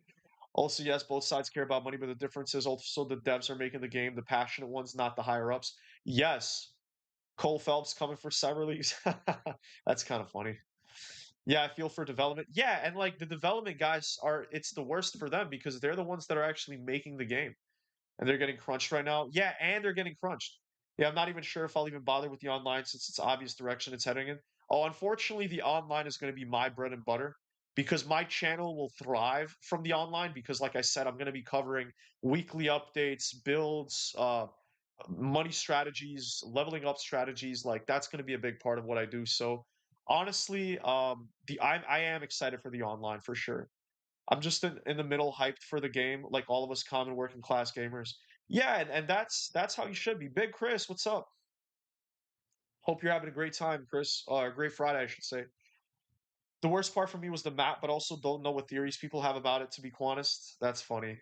Also, yes, both sides care about money, but the difference is also the devs are making the game, the passionate ones, not the higher ups. Yes, Cole Phelps coming for Cyber Leagues. That's kind of funny. Yeah, I feel for development. Yeah, and like the development guys are it's the worst for them because they're the ones that are actually making the game and they're getting crunched right now. Yeah, and they're getting crunched. Yeah, I'm not even sure if I'll even bother with the online since it's obvious direction it's heading in. Oh, unfortunately, the online is going to be my bread and butter because my channel will thrive from the online because like I said, I'm going to be covering weekly updates, builds, money strategies, leveling up strategies, like that's going to be a big part of what I do. So honestly, I am excited for the online for sure. I'm just in the middle, hyped for the game, like all of us common working class gamers. Yeah, and that's how you should be. Big Chris, what's up? Hope you're having a great time, Chris. Great Friday, I should say. The worst part for me was the map, but also don't know what theories people have about it. To be honest, that's funny.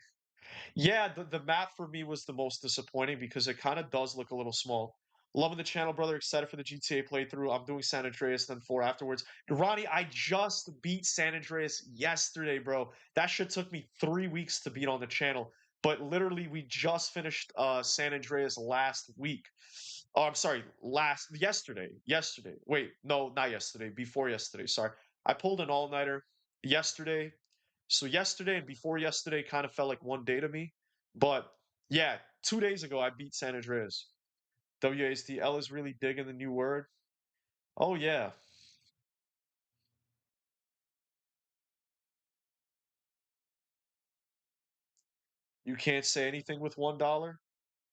Yeah, the map for me was the most disappointing because it kind of does look a little small. Loving the channel, brother. Excited for the GTA playthrough. I'm doing San Andreas, then 4 afterwards. Ronnie, I just beat San Andreas yesterday, bro. That shit took me 3 weeks to beat on the channel. But literally, we just finished San Andreas last week. Oh, I'm sorry, last yesterday. Yesterday. Wait, no, not yesterday. Before yesterday. Sorry. I pulled an all-nighter yesterday, so yesterday and before yesterday kind of felt like one day to me. But yeah, 2 days ago I beat San Andreas. WASD is really digging the new word. Oh yeah. You can't say anything with $1.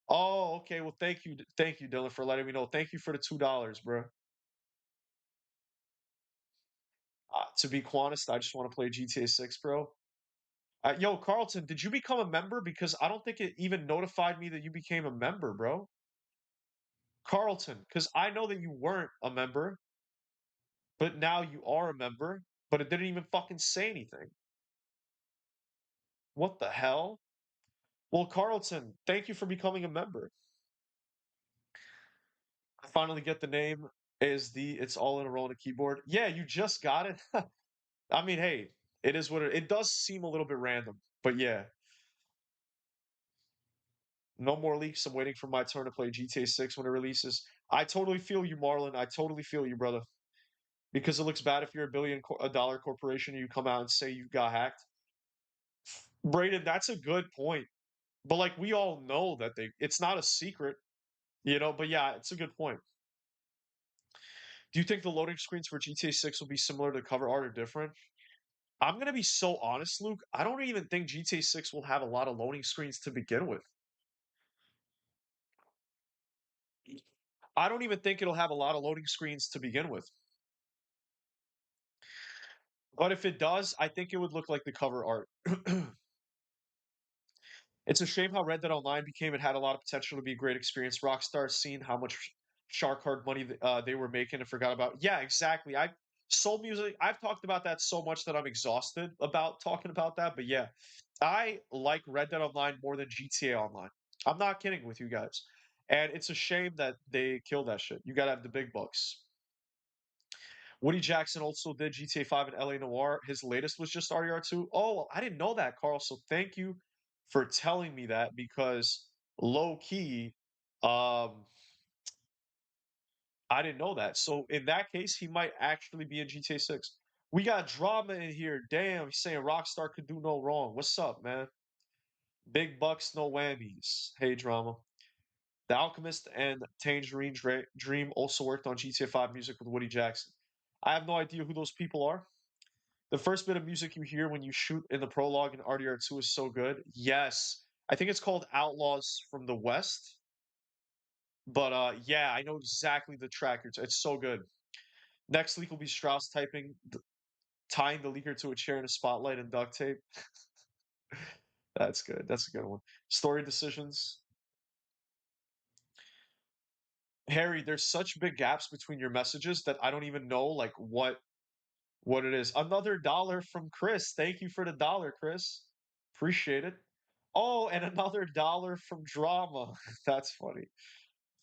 Oh, okay. Well, thank you, Dylan, for letting me know. Thank you for the $2, bro. To be honest, I just want to play GTA 6, bro. Yo, Carlton, did you become a member? Because I don't think it even notified me that you became a member, bro. Carlton, because I know that you weren't a member, but now you are a member, but it didn't even fucking say anything. What the hell? Well, Carlton, thank you for becoming a member. I finally get the name is the it's all in a row on a keyboard. Yeah, you just got it. I mean, hey, it is what it does seem a little bit random, but yeah. No more leaks. I'm waiting for my turn to play GTA 6 when it releases. I totally feel you, Marlon. I totally feel you, brother. Because it looks bad if you're a dollar corporation and you come out and say you got hacked. Braden, that's a good point. But like we all know that it's not a secret, but yeah, it's a good point. Do you think the loading screens for GTA 6 will be similar to cover art or different? I'm going to be so honest, Luke. I don't even think GTA 6 will have a lot of loading screens to begin with. I don't even think it'll have a lot of loading screens to begin with. But if it does, I think it would look like the cover art. It's a shame how Red Dead Online became. It had a lot of potential to be a great experience. Rockstar seen how much shark hard money they were making and forgot about. Yeah, exactly. I soul music. I've talked about that so much that I'm exhausted about talking about that. But yeah, I like Red Dead Online more than GTA Online. I'm not kidding with you guys. And it's a shame that they killed that shit. You gotta have the big bucks. Woody Jackson also did GTA 5 and LA Noir. His latest was just RDR2. Oh, I didn't know that, Carl. So thank you for telling me that because low key, um, I didn't know that. So in that case, he might actually be in GTA 6. We got drama in here. Damn, he's saying Rockstar could do no wrong. What's up, man? Big bucks, no whammies. Hey, drama. The Alchemist and Tangerine Dream also worked on GTA 5 music with Woody Jackson. I have no idea who those people are. The first bit of music you hear when you shoot in the prologue in RDR2 is so good. Yes. I think it's called Outlaws from the West. But yeah, I know exactly the track. It's so good. Next leak will be Strauss tying the leaker to a chair in a spotlight and duct tape. That's good. That's a good one. Story decisions. Harry, there's such big gaps between your messages that I don't even know like what it is. Another dollar from Chris. Thank you for the dollar, Chris. Appreciate it. Oh, and another dollar from Drama. That's funny.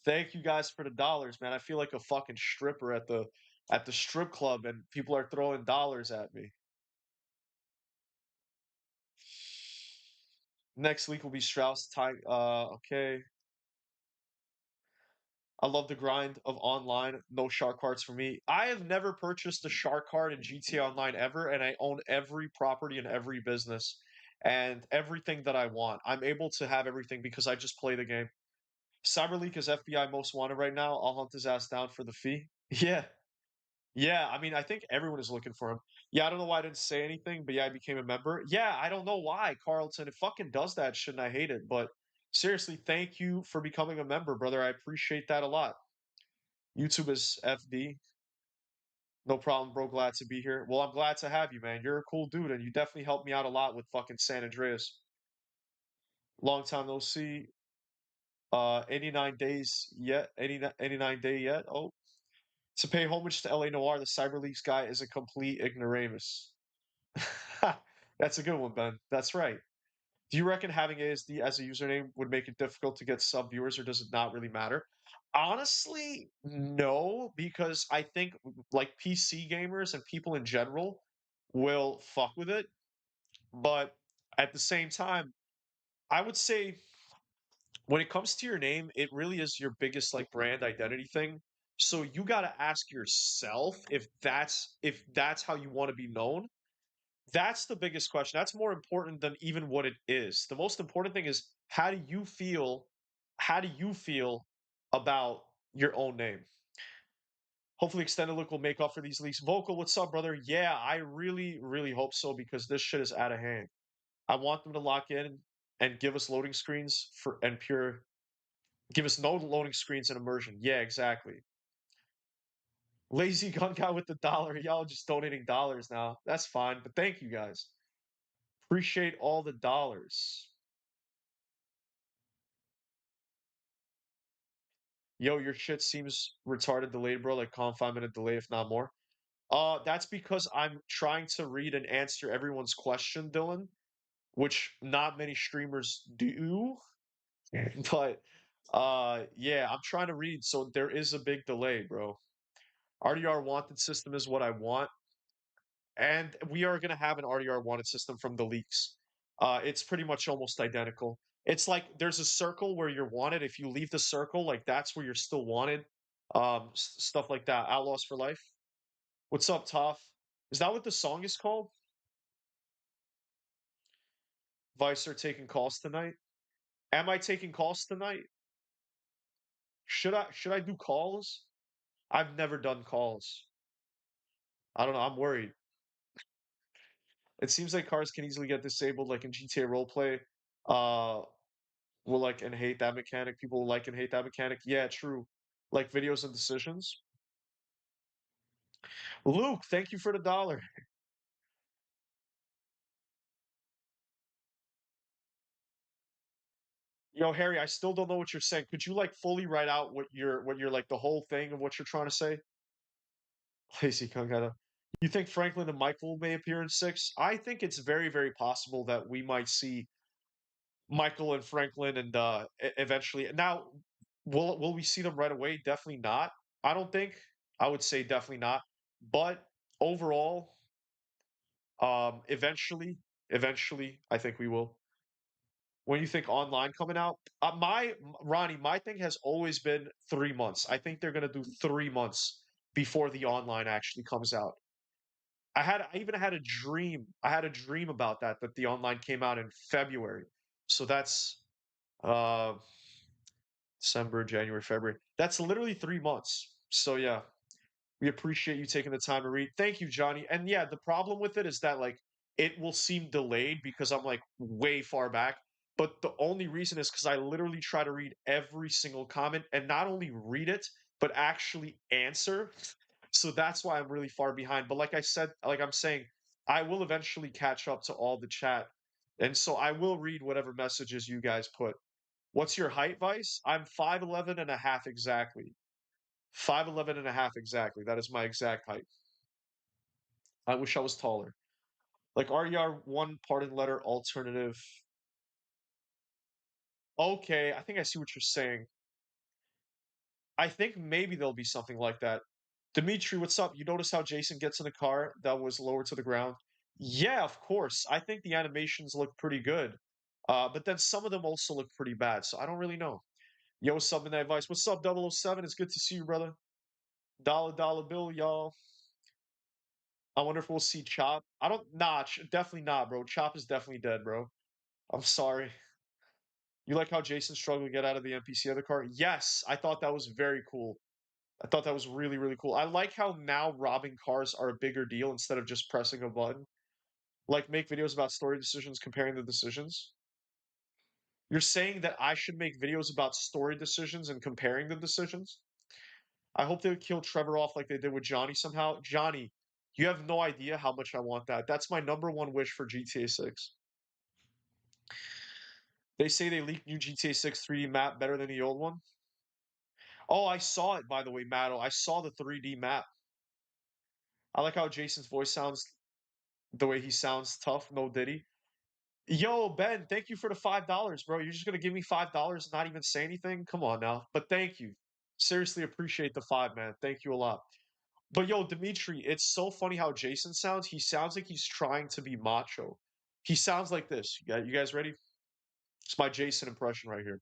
Thank you guys for the dollars, man. I feel like a fucking stripper at the strip club and people are throwing dollars at me. Next week will be Strauss time. Okay. I love the grind of online. No shark cards for me. I have never purchased a shark card in GTA Online ever, and I own every property and every business and everything that I want. I'm able to have everything because I just play the game. Cyberleak is FBI most wanted right now. I'll hunt his ass down for the fee. Yeah. Yeah, I mean, I think everyone is looking for him. Yeah, I don't know why I didn't say anything, but yeah, I became a member. Yeah, I don't know why, Carlton. It fucking does that shit, and I hate it. But seriously, thank you for becoming a member, brother. I appreciate that a lot. YouTube is FD. No problem, bro. Glad to be here. Well, I'm glad to have you, man. You're a cool dude, and you definitely helped me out a lot with fucking San Andreas. Long time no see. 89 days yet. 89 day yet. Oh, to pay homage to LA Noir, the CyberLeaks guy is a complete ignoramus. That's a good one, Ben. That's right. Do you reckon having ASD as a username would make it difficult to get sub viewers, or does it not really matter? Honestly, no, because I think like PC gamers and people in general will fuck with it. But at the same time, I would say when it comes to your name, it really is your biggest like brand identity thing. So you got to ask yourself if that's how you want to be known. That's the biggest question. That's more important than even what it is. The most important thing is how do you feel? How do you feel about your own name? Hopefully, Extended Look will make up for these leaks. Vocal, what's up, brother? Yeah, I really, really hope so because this shit is out of hand. I want them to lock in and give us loading screens for and pure. Give us no loading screens and immersion. Yeah, exactly. Lazy gun guy with the dollar. Y'all just donating dollars now. That's fine, but thank you guys. Appreciate all the dollars. Yo, your shit seems retarded delayed, bro. Like calm 5 minute delay, if not more. That's because I'm trying to read and answer everyone's question, Dylan, which not many streamers do. But yeah, I'm trying to read, so there is a big delay, bro. RDR wanted system is what I want, and we are gonna have an RDR wanted system from the leaks. It's pretty much almost identical. It's like there's a circle where you're wanted. If you leave the circle, like that's where you're still wanted. Stuff like that. Outlaws for life. What's up, Toph? Is that what the song is called? Vice are taking calls tonight. Am I taking calls tonight? Should I do calls? I've never done calls. I don't know. I'm worried. It seems like cars can easily get disabled, like in GTA roleplay. Uh, will like and hate that mechanic. People will like and hate that mechanic. Yeah, true. Like videos and decisions. Luke, thank you for the dollar. Yo, Harry, I still don't know what you're saying. Could you like fully write out what you're like the whole thing of what you're trying to say? Lazy Kangata. You think Franklin and Michael may appear in six? I think it's very, very possible that we might see Michael and Franklin and eventually. Now, will we see them right away? Definitely not. I don't think. I would say definitely not. But overall, eventually, I think we will. When you think online coming out, Ronnie, my thing has always been 3 months. I think they're gonna do 3 months before the online actually comes out. I even had a dream. I had a dream about that the online came out in February. So that's uh December, January, February. That's literally 3 months. So yeah, we appreciate you taking the time to read. Thank you, Johnny. And yeah, the problem with it is that like it will seem delayed because I'm like way far back. But the only reason is because I literally try to read every single comment and not only read it, but actually answer. So that's why I'm really far behind. But like I said, like I'm saying, I will eventually catch up to all the chat. And so I will read whatever messages you guys put. What's your height, Vice? I'm 5'11 and a half exactly. 5'11 and a half exactly. That is my exact height. I wish I was taller. Like RER one part and letter alternative. Okay, I think I see what you're saying. I think maybe there'll be something like that. Dimitri, what's up? You notice how Jason gets in the car that was lower to the ground? Yeah, of course. I think the animations look pretty good. But then some of them also look pretty bad, so I don't really know. Yo, what's up, Midnight Advice? What's up, 007? It's good to see you, brother. Dollar bill, y'all. I wonder if we'll see Chop. I don't, nah, definitely not, bro. Chop is definitely dead, bro. I'm sorry. You like how Jason struggled to get out of the NPC of the car? Yes, I thought that was very cool. I thought that was really, really cool. I like how now robbing cars are a bigger deal instead of just pressing a button. Like, make videos about story decisions, comparing the decisions. You're saying that I should make videos about story decisions and comparing the decisions? I hope they would kill Trevor off like they did with Johnny somehow. Johnny, you have no idea how much I want that. That's my number one wish for GTA 6. They say they leaked new GTA 6 3D map better than the old one. Oh, I saw it, by the way, Matto. I saw the 3D map. I like how Jason's voice sounds the way he sounds tough, no Diddy. Yo, Ben, thank you for the $5, bro. You're just gonna give me $5 and not even say anything? Come on now. But thank you. Seriously appreciate the five, man. Thank you a lot. But yo, Dimitri, it's so funny how Jason sounds. He sounds like he's trying to be macho. He sounds like this. You guys ready? It's my Jason impression right here.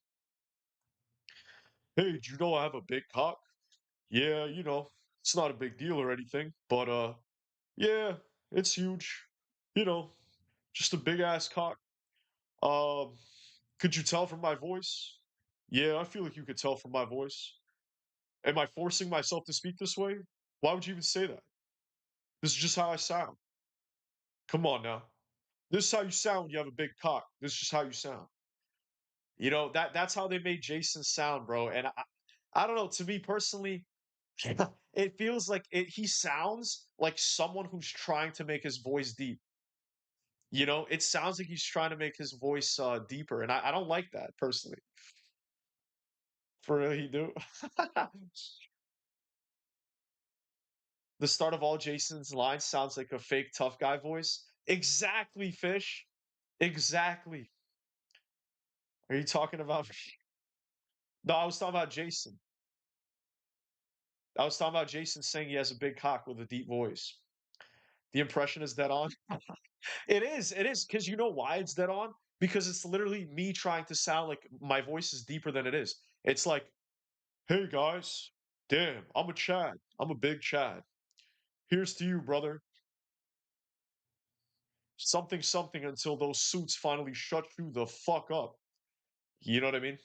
Hey, do you know I have a big cock? Yeah, it's not a big deal or anything, but yeah, it's huge. You know, just a big ass cock. Um, could you tell from my voice? Yeah, I feel like you could tell from my voice. Am I forcing myself to speak this way? Why would you even say that? This is just how I sound. Come on now. This is how you sound when you have a big cock. This is just how you sound. That's how they made Jason sound, bro. And I don't know, to me personally, it feels like he sounds like someone who's trying to make his voice deep. It sounds like he's trying to make his voice deeper, and I don't like that personally. For real, he do. The start of all Jason's lines sounds like a fake tough guy voice. Exactly, Fish. Exactly. Are you talking about? No, I was talking about Jason. I was talking about Jason saying he has a big cock with a deep voice. The impression is dead on. It is, because you know why it's dead on? Because it's literally me trying to sound like my voice is deeper than it is. It's like, hey guys, damn, I'm a Chad. I'm a big Chad. Here's to you, brother. Something, something until those suits finally shut you the fuck up. You know what I mean?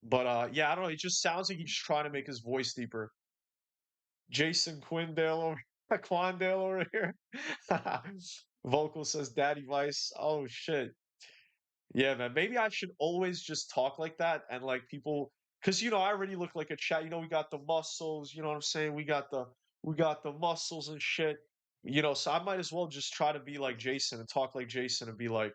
But yeah, I don't know. It just sounds like he's trying to make his voice deeper. Jason Quindale over Quandale over here. Vocal says Daddy Vice. Oh shit. Yeah, man. Maybe I should always just talk like that and like people, because I already look like a chat. We got the muscles. You know what I'm saying? We got the muscles and shit. So I might as well just try to be like Jason and talk like Jason and be like,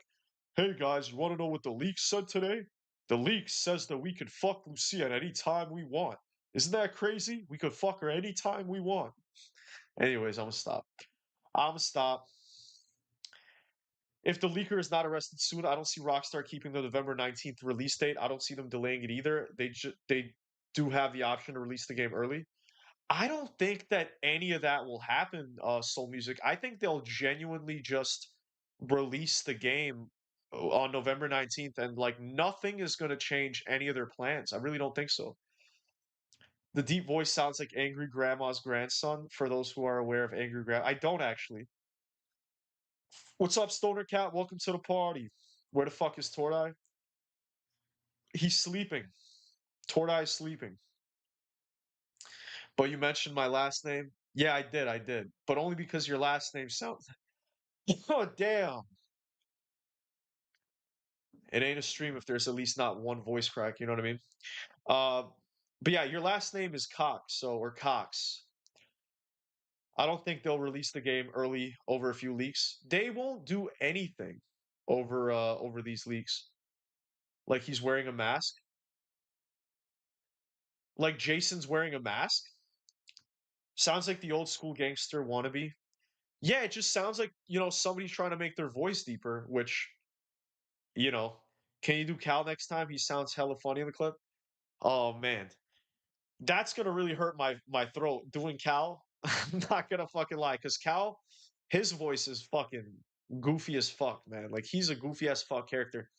"Hey guys, you want to know what the leak said today? The leak says that we could fuck Lucia at any time we want. Isn't that crazy? We could fuck her anytime we want." Anyways, I'm gonna stop. I'm gonna stop. If the leaker is not arrested soon, I don't see Rockstar keeping the November 19th release date. I don't see them delaying it either. They do have the option to release the game early. I don't think that any of that will happen, Soul Music. I think they'll genuinely just release the game on November 19th and like nothing is going to change any of their plans. I really don't think so. The deep voice sounds like Angry Grandma's grandson for those who are aware of Angry Grandma. I don't actually. What's up, Stoner Cat? Welcome to the party. Where the fuck is Tordai? He's sleeping. Tordai is sleeping. But you mentioned my last name. Yeah, I did. I did. But only because your last name sounds. Oh, damn. It ain't a stream if there's at least not one voice crack. You know what I mean? Uh, but yeah, your last name is Cox, so or Cox. I don't think they'll release the game early over a few leaks. They won't do anything over these leaks. Like he's wearing a mask. Like Jason's wearing a mask. Sounds like the old school gangster wannabe. Yeah, it just sounds like, somebody's trying to make their voice deeper, which, you know, can you do Cal next time? He sounds hella funny in the clip. Oh man. That's gonna really hurt my throat doing Cal. I'm not gonna fucking lie, because Cal, his voice is fucking goofy as fuck, man. Like he's a goofy as fuck character.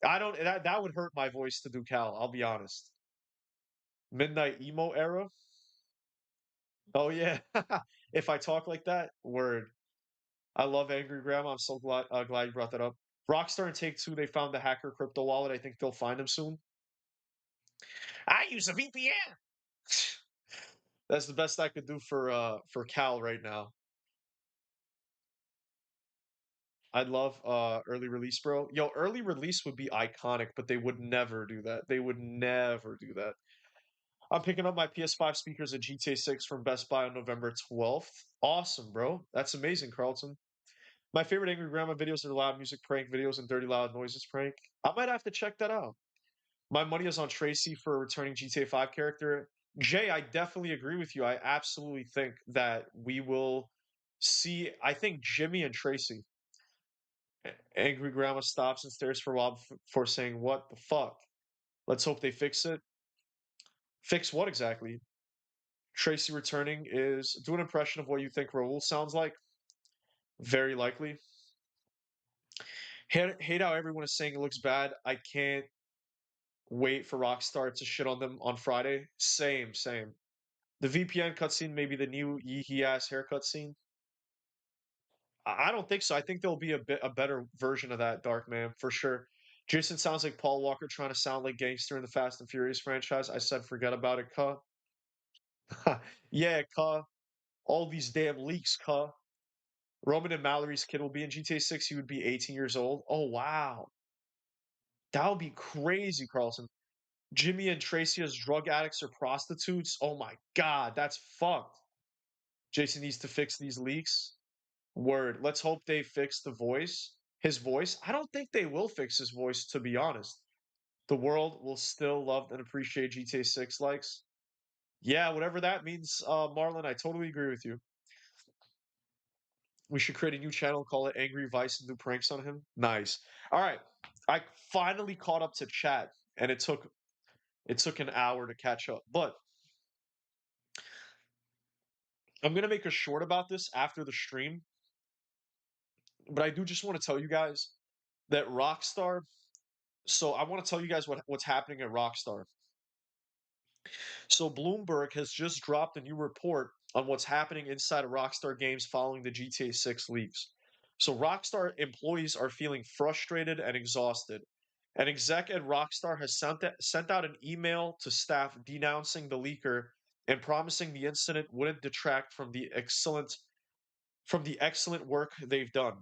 I don't that would hurt my voice to do Cal, I'll be honest. Midnight emo era. Oh yeah. If I talk like that, word. I love Angry Grandma. I'm so glad you brought that up. Rockstar and Take Two, they found the hacker crypto wallet. I think they'll find him soon. I use a VPN. That's the best I could do for Cal right now. I'd love early release, bro. Yo, early release would be iconic, but they would never do that. They would never do that. I'm picking up my PS5 speakers at GTA 6 from Best Buy on November 12th. Awesome, bro. That's amazing, Carlton. My favorite Angry Grandma videos are loud music prank videos and dirty loud noises prank. I might have to check that out. My money is on Tracy for a returning GTA 5 character. Jay, I definitely agree with you. I absolutely think that we will see. I think Jimmy and Tracy. Angry grandma stops and stares for a while before saying, "What the fuck?" Let's hope they fix it. Fix what exactly? Tracy returning is do an impression of what you think Raul sounds like. Very likely. Hate how everyone is saying it looks bad. I can't wait for Rockstar to shit on them on Friday. Same, same. The VPN cutscene may be the new Yeehee ass haircut scene. I don't think so. I think there'll be a better version of that, Dark Man, for sure. Jason sounds like Paul Walker trying to sound like gangster in the Fast and Furious franchise. I said forget about it, cuh. Yeah, cuh. All these damn leaks, cuh. Roman and Mallory's kid will be in GTA 6. He would be 18 years old. Oh wow. That would be crazy, Carlson. Jimmy and Tracy as drug addicts or prostitutes. Oh my god, that's fucked. Jason needs to fix these leaks. Word. Let's hope they fix the voice. His voice. I don't think they will fix his voice, to be honest. The world will still love and appreciate GTA 6 likes. Yeah, whatever that means, Marlon, I totally agree with you. We should create a new channel, call it Angry Vice, and do pranks on him. Nice. All right. I finally caught up to chat, and it took an hour to catch up. But I'm gonna make a short about this after the stream. But I do just want to tell you guys that Rockstar. So I want to tell you guys what's happening at Rockstar. So Bloomberg has just dropped a new report on what's happening inside of Rockstar Games following the GTA 6 leaks. So Rockstar employees are feeling frustrated and exhausted. An exec at Rockstar has sent out an email to staff denouncing the leaker and promising the incident wouldn't detract from the excellent work they've done.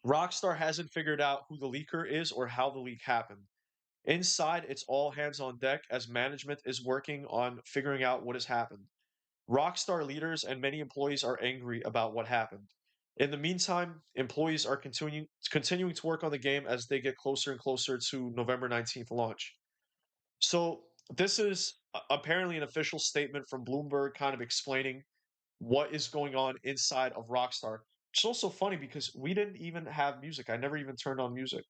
Rockstar hasn't figured out who the leaker is or how the leak happened. Inside, it's all hands on deck as management is working on figuring out what has happened. Rockstar leaders and many employees are angry about what happened. In the meantime, employees are continuing to work on the game as they get closer and closer to November 19th launch. So, this is apparently an official statement from Bloomberg kind of explaining what is going on inside of Rockstar. It's also funny because we didn't even have music. I never even turned on music.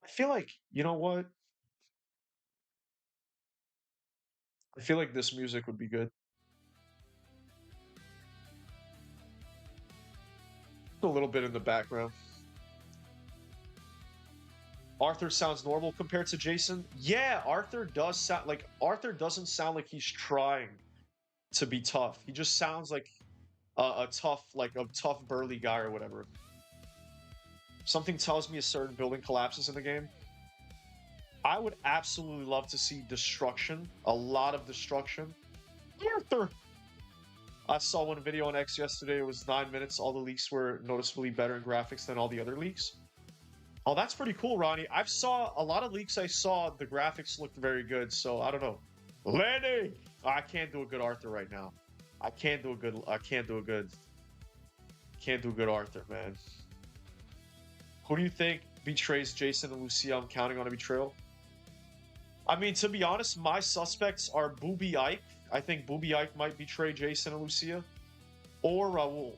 I feel like, you know what? I feel like this music would be good. A little bit in the background. Arthur sounds normal compared to Jason. Yeah, Arthur doesn't sound like he's trying to be tough. He just sounds like a tough burly guy or whatever. Something tells me a certain building collapses in the game. I would absolutely love to see destruction, a lot of destruction. Arthur. I saw one video on X yesterday. It was 9 minutes. All the leaks were noticeably better in graphics than all the other leaks. Oh, that's pretty cool, Ronnie. I've saw a lot of leaks. I saw the graphics looked very good. So I don't know. Lenny, I can't do a good Arthur right now. I can't do a good. I can't do a good. Can't do a good Arthur, man. Who do you think betrays Jason and Lucia? I'm counting on a betrayal. I mean, to be honest, my suspects are Booby Ike. I think Booby Ike might betray Jason and Lucia. Or Raul.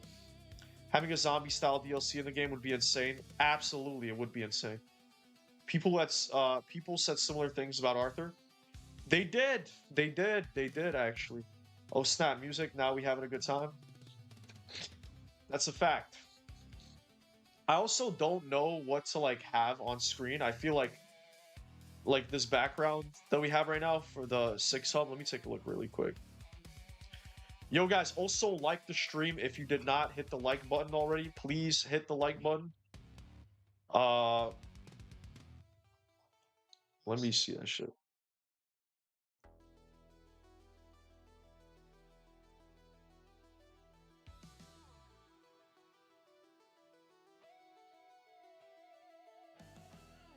Having a zombie-style DLC in the game would be insane. Absolutely, it would be insane. People said similar things about Arthur. They did. They did. They did, actually. Oh, snap. Music. Now we having a good time. That's a fact. I also don't know what to, like, have on screen. I feel like this background that we have right now for the 6 hub. Let me take a look really quick. Yo, guys, also like the stream. If you did not hit the like button already, please hit the like button. Let me see that shit.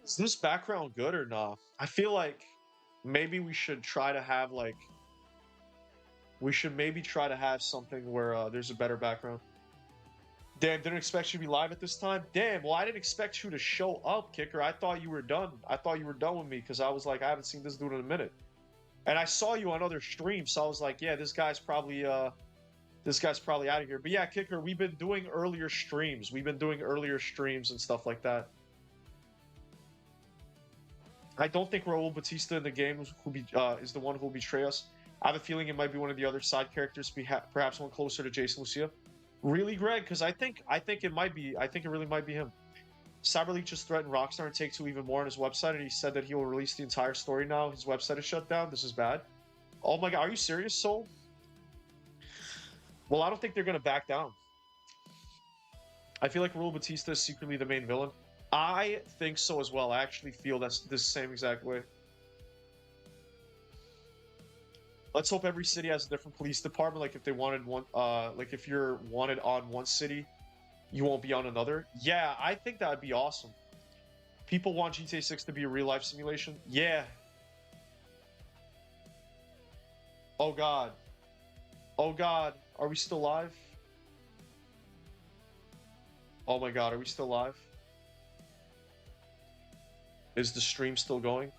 Is this background good or not? I feel like maybe we should try to have like we should maybe try to have something where there's a better background. Damn, didn't expect you to be live at this time. Damn, well, I didn't expect you to show up, Kicker. I thought you were done. I thought you were done with me because I was like, I haven't seen this dude in a minute. And I saw you on other streams, so I was like, yeah, this guy's probably out of here. But yeah, Kicker, we've been doing earlier streams. We've been doing earlier streams and stuff like that. I don't think Raul Batista in the game is the one who will betray us. I have a feeling it might be one of the other side characters, perhaps one closer to Jason Lucia. Really, Greg? Because I think it might be. I think it really might be him. CyberLeak just threatened Rockstar and Take-Two even more on his website, and he said that he will release the entire story now. His website is shut down. This is bad. Oh my god, are you serious, Soul? Well, I don't think they're gonna back down. I feel like Raul Batista is secretly the main villain. I think so as well. I actually feel that's the same exact way. Let's hope every city has a different police department. Like if they wanted one, like if you're wanted on one city, you won't be on another. Yeah, I think that would be awesome. People want GTA 6 to be a real life simulation. Yeah. Oh god. Oh god. Are we still live? Oh my god, are we still live? Is the stream still going?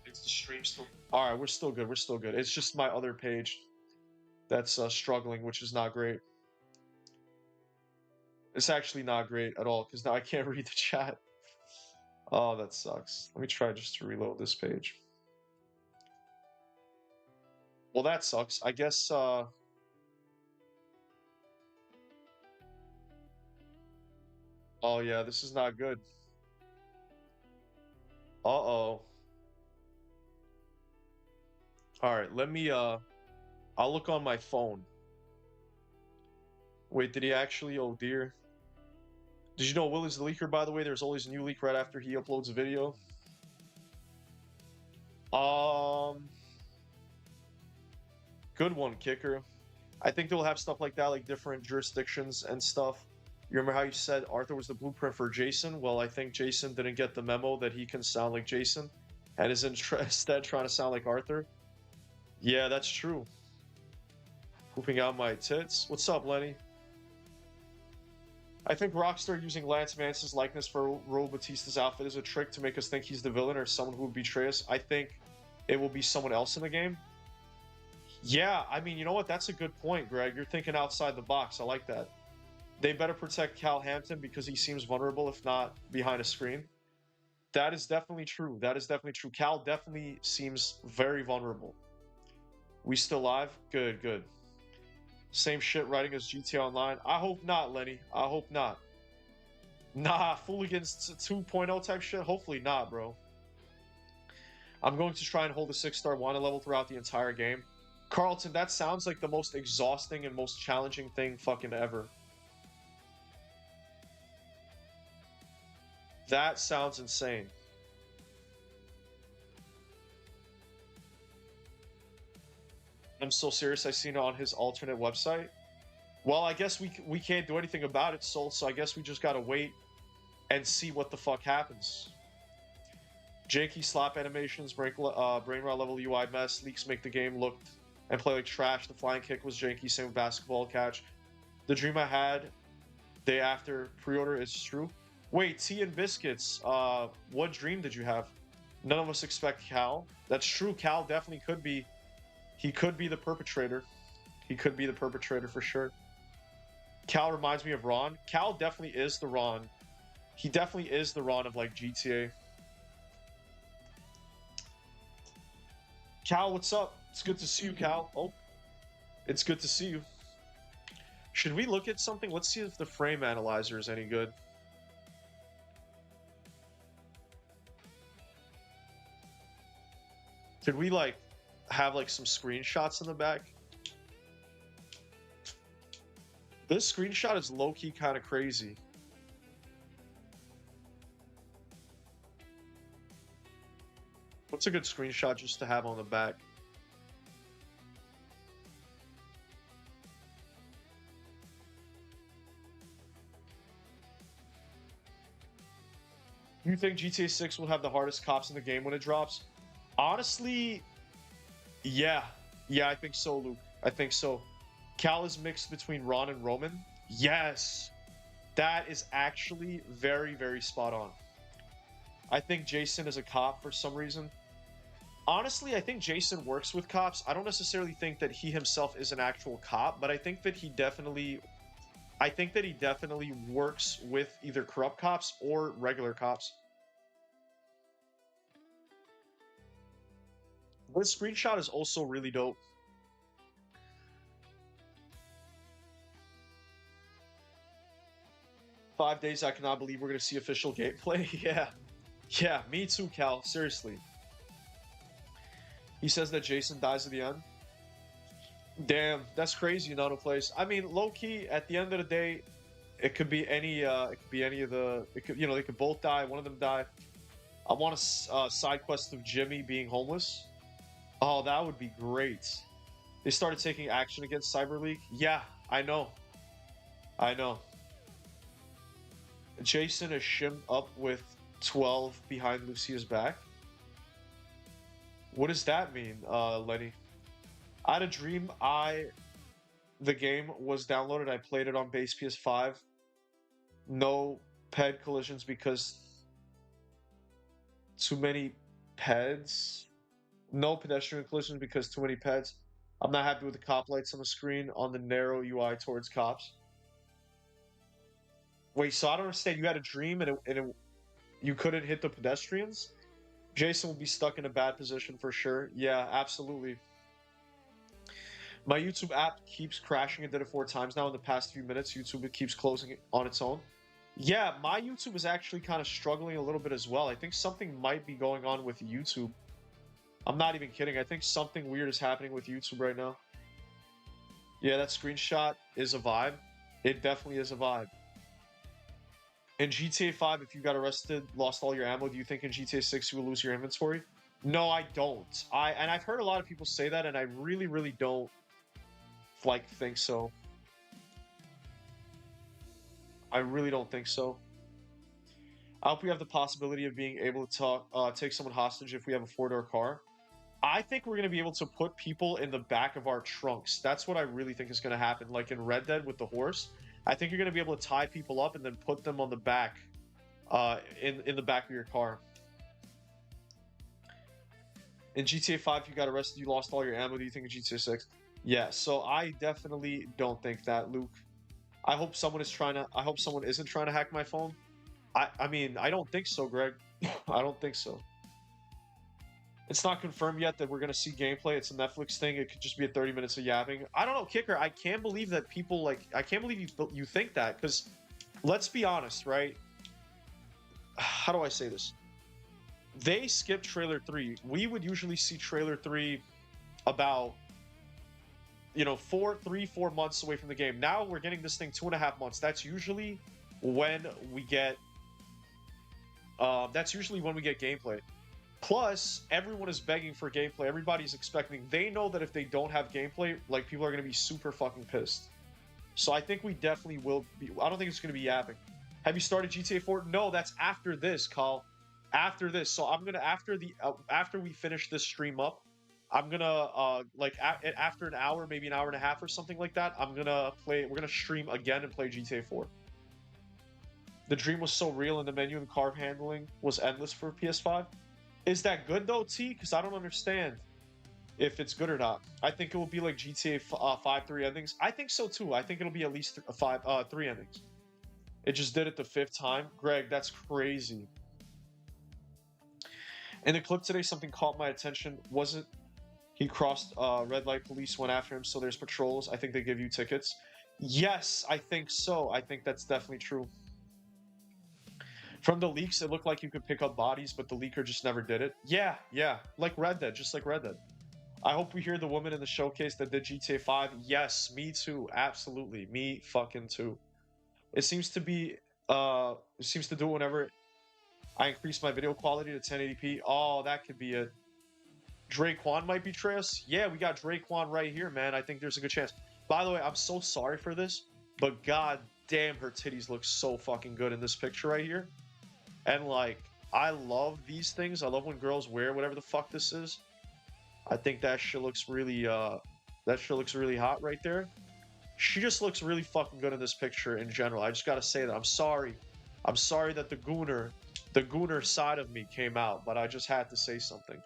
Is the stream still... Alright, we're still good, we're still good. It's just my other page that's struggling, which is not great. It's actually not great at all, because now I can't read the chat. Oh, that sucks. Let me try just to reload this page. Well, that sucks. I guess, oh yeah, this is not good. Uh-oh. Alright, let me, I'll look on my phone. Wait, did he actually? Oh dear. Did you know Will is the leaker, by the way? There's always a new leak right after he uploads a video. Good one, Kicker. I think they'll have stuff like that, like different jurisdictions and stuff. You remember how you said Arthur was the blueprint for Jason? Well, I think Jason didn't get the memo that he can sound like Jason and is instead trying to sound like Arthur. Yeah, that's true. Pooping out my tits. What's up, Lenny? I think Rockstar using Lance Mance's likeness for Raul Batista's outfit is a trick to make us think he's the villain or someone who would betray us. I think it will be someone else in the game. Yeah, I mean, you know what? That's a good point, Greg. You're thinking outside the box. I like that. They better protect Cal Hampton because he seems vulnerable, if not behind a screen. That is definitely true. That is definitely true. Cal definitely seems very vulnerable. We still live? Good, good. Same shit writing as GTA Online? I hope not, Lenny. I hope not. Nah, Fooligans 2.0 type shit? Hopefully not, bro. I'm going to try and hold a 6-star wanted level throughout the entire game. Carlton, that sounds like the most exhausting and most challenging thing fucking ever. That sounds insane. I'm so serious. I seen it on his alternate website. Well, I guess we can't do anything about it, Soul. So I guess we just gotta wait and see what the fuck happens. Janky slap animations, brain rot level UI mess, leaks make the game look and play like trash. The flying kick was janky, same with basketball catch. The dream I had day after pre-order is true. Wait, tea and biscuits. What dream did you have? None of us expect Cal. That's true. Cal definitely could be. He could be the perpetrator. He could be the perpetrator for sure. Cal reminds me of Ron. Cal definitely is the Ron. He definitely is the Ron of like GTA. Cal, what's up? It's good to see you, Cal. Oh, it's good to see you. Should we look at something? Let's see if the frame analyzer is any good. Could we like have like some screenshots in the back? This screenshot is low-key kind of crazy. What's a good screenshot just to have on the back? You think GTA 6 will have the hardest cops in the game when it drops? Honestly, yeah. Yeah, I think so, Luke. I think so. Cal is mixed between Ron and Roman. Yes. That is actually very, very spot on. I think Jason is a cop for some reason. Honestly, I think Jason works with cops. I don't necessarily think that he himself is an actual cop, but I think that he definitely works with either corrupt cops or regular cops. This screenshot is also really dope. "5 days, I cannot believe we're going to see official gameplay." Yeah. Yeah, me too, Cal. Seriously. He says that Jason dies at the end. Damn, that's crazy, Nano Place. I mean, low-key, at the end of the day, it could be any of the, they could both die, one of them die. I want a side quest of Jimmy being homeless. Oh, that would be great. They started taking action against Cyber League. Yeah, I know. I know. Jason is shimmed up with 12 behind Lucia's back. What does that mean, Lenny? I had a dream the game was downloaded. I played it on base PS5. No ped collisions because too many peds. No pedestrian collisions because too many peds. I'm not happy with the cop lights on the screen on the narrow UI towards cops. Wait, so I don't understand. You had a dream and you couldn't hit the pedestrians? Jason will be stuck in a bad position for sure. Yeah, absolutely. My YouTube app keeps crashing. It did it 4 times now in the past few minutes. YouTube keeps closing on its own. Yeah, my YouTube is actually kind of struggling a little bit as well. I think something might be going on with YouTube. I'm not even kidding. I think something weird is happening with YouTube right now. Yeah, that screenshot is a vibe. It definitely is a vibe. In GTA 5, if you got arrested, lost all your ammo, do you think in GTA 6 you will lose your inventory? No, I don't. I've heard a lot of people say that, and I really, really don't think so. I really don't think so. I hope we have the possibility of being able to take someone hostage if we have a 4-door car. I think we're going to be able to put people in the back of our trunks. That's what I really think is going to happen. Like in Red Dead with the horse, I think you're going to be able to tie people up and then put them on the back, in the back of your car. In GTA 5, you got arrested, you lost all your ammo. Do you think in GTA 6? Yeah, so I definitely don't think that, Luke. I hope someone isn't trying to hack my phone. I mean, I don't think so, Greg. I don't think so. It's not confirmed yet that we're going to see gameplay. It's a Netflix thing. It could just be a 30 minutes of yapping. I don't know, Kicker. I can't believe that people, I can't believe you think that, because let's be honest, right? How do I say this? they skipped trailer 3. We would usually see trailer 3 about 4 months away from the game. Now we're getting this thing 2.5 months. That's usually when we get gameplay. Plus, everyone is begging for gameplay. Everybody's expecting. They know that if they don't have gameplay, like, people are going to be super fucking pissed. So I think we definitely will be. I don't think it's going to be yapping. Have you started GTA 4? No, that's after this, Carl. After this. So I'm going to, after we finish this stream up, I'm going to, after an hour, maybe an hour and a half or something like that, we're going to stream again and play GTA 4. The dream was so real, and the menu and car handling was endless for PS5. Is that good though, T? Because I don't understand if it's good or not. I think it will be like GTA 5 3 endings. I think so too. I think it'll be at least 3 endings. It just did it the 5th time. Greg, that's crazy. In the clip today, something caught my attention. Wasn't he crossed red light, police went after him, so there's patrols. I think they give you tickets. Yes, I think so. I think that's definitely true. From the leaks, it looked like you could pick up bodies, but the leaker just never did it. Yeah, like Red Dead, just like Red Dead. I hope we hear the woman in the showcase that did GTA 5. Yes, me too. Absolutely. Me fucking too. It seems to be, it seems to do it whenever I increase my video quality to 1080p. Oh, that could be it. Draquan might betray us. Yeah, we got Draquan right here, man. I think there's a good chance. By the way, I'm so sorry for this, but god damn, her titties look so fucking good in this picture right here. And, like, I love these things. I love when girls wear whatever the fuck this is. I think that shit looks really, really hot right there. She just looks really fucking good in this picture in general. I just gotta say that. I'm sorry. I'm sorry that the gooner side of me came out, but I just had to say something.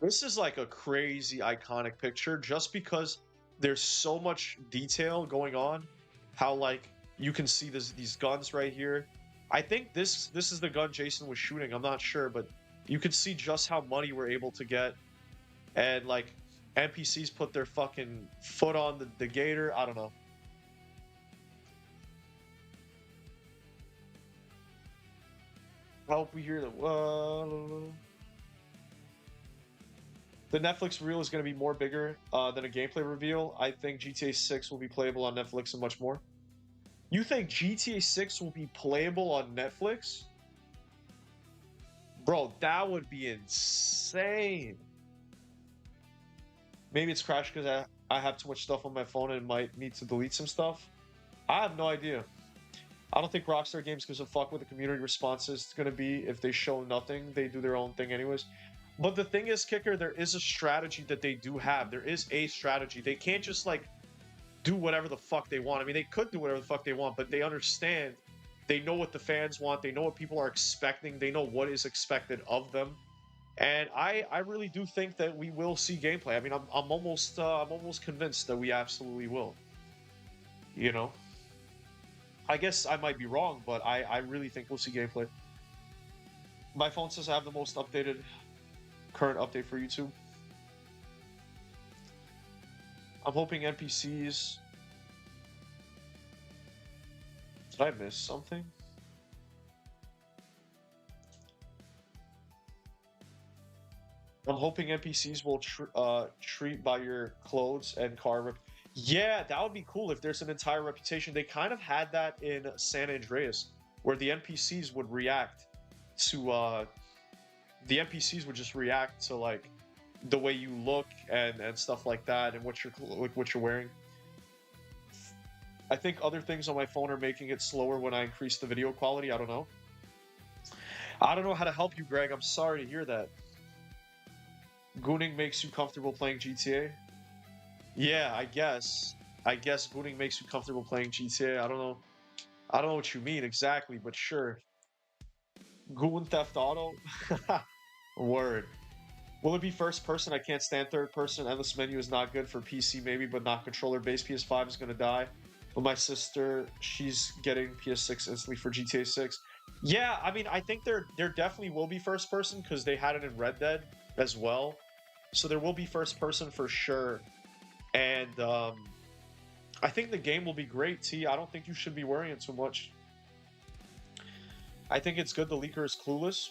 This is like a crazy iconic picture just because there's so much detail going on. How, like, you can see these guns right here. I think this is the gun Jason was shooting. I'm not sure, but you can see just how money we're able to get. And, like, NPCs put their fucking foot on the gator. I don't know. I hope we hear the The Netflix reveal is going to be more bigger than a gameplay reveal. I think GTA 6 will be playable on Netflix and much more. You think GTA 6 will be playable on Netflix? Bro, that would be insane. Maybe it's crashed because I have too much stuff on my phone and might need to delete some stuff. I have no idea. I don't think Rockstar Games gives a fuck what the community response is going to be. If they show nothing, they do their own thing anyways. But the thing is, Kicker, there is a strategy that they do have. There is a strategy. They can't just, like, do whatever the fuck they want. I mean, they could do whatever the fuck they want, but they understand. They know what the fans want. They know what people are expecting. They know what is expected of them. And I really do think that we will see gameplay. I mean, I'm almost convinced that we absolutely will. You know? I guess I might be wrong, but I really think we'll see gameplay. My phone says I have the most updated current update for YouTube. I'm hoping NPCs... Did I miss something? I'm hoping NPCs will treat by your clothes and car. Yeah, that would be cool if there's an entire reputation. They kind of had that in San Andreas, where the NPCs would react to... the NPCs would just react to, like, the way you look and stuff like that, and what you're wearing. I think other things on my phone are making it slower when I increase the video quality. I don't know. I don't know how to help you, Greg. I'm sorry to hear that. Gooning makes you comfortable playing GTA? Yeah, I guess. I guess gooning makes you comfortable playing GTA. I don't know. I don't know what you mean exactly, but sure. Goon Theft Auto? Word. Will it be first person? I can't stand third person. Endless menu is not good for PC maybe, but not controller based. PS5 is gonna die. But my sister, she's getting PS6 instantly for GTA 6. Yeah, I mean, I think there definitely will be first person because they had it in Red Dead as well. So there will be first person for sure. And I think the game will be great, T. I don't think you should be worrying too much. I think it's good the leaker is clueless.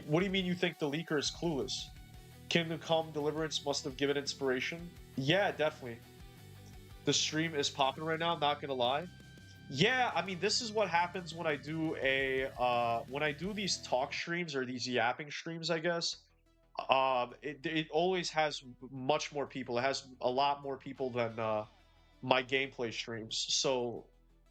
What do you mean you think the leaker is clueless? Kingdom Come Deliverance must have given inspiration. Yeah, definitely. The stream is popping right now, not gonna lie. Yeah, I mean, this is what happens when I do when I do these talk streams or these yapping streams, I guess. It always has much more people. It has a lot more people than my gameplay streams. So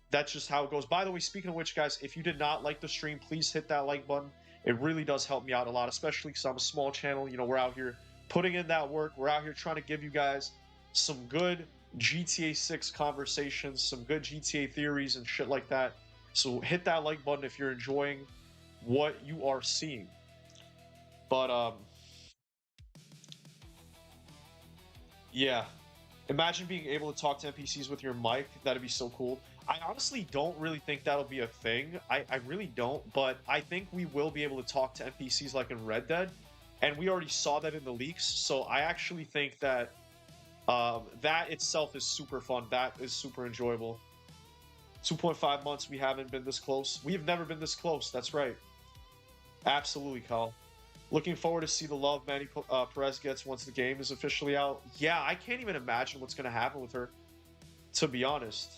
that's just how it goes. By the way, speaking of which, guys, if you did not like the stream, please hit that like button. It really does help me out a lot, especially because I'm a small channel. You know, we're out here putting in that work. We're out here trying to give you guys some good GTA 6 conversations, some good GTA theories and shit like that. So hit that like button if you're enjoying what you are seeing. But yeah. Imagine being able to talk to NPCs with your mic. That'd be so cool. I honestly don't really think that'll be a thing. I really don't, but I think we will be able to talk to NPCs like in Red Dead, and we already saw that in the leaks. So I actually think that that itself is super fun. That is super enjoyable. 2.5 months, we haven't been this close. We have never been this close. That's right. Absolutely, Kyle. Looking forward to see the love Manny Perez gets once the game is officially out. Yeah, I can't even imagine what's going to happen with her, to be honest.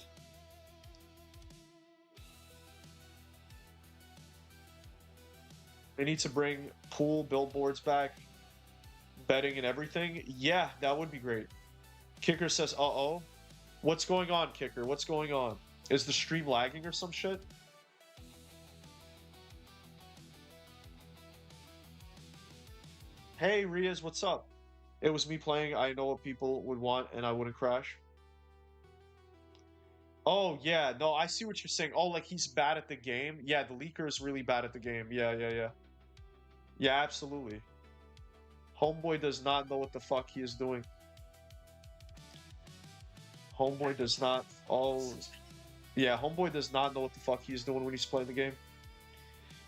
They need to bring pool billboards back, betting and everything. Yeah, that would be great. Kicker says, uh-oh. What's going on, Kicker? What's going on? Is the stream lagging or some shit? Hey, Riaz, what's up? It was me playing. I know what people would want, and I wouldn't crash. Oh, yeah. No, I see what you're saying. Oh, like he's bad at the game? Yeah, the leaker is really bad at the game. Yeah, yeah, yeah. Yeah, absolutely. Homeboy does not know what the fuck he is doing. Homeboy does not... Oh... Yeah, Homeboy does not know what the fuck he is doing when he's playing the game.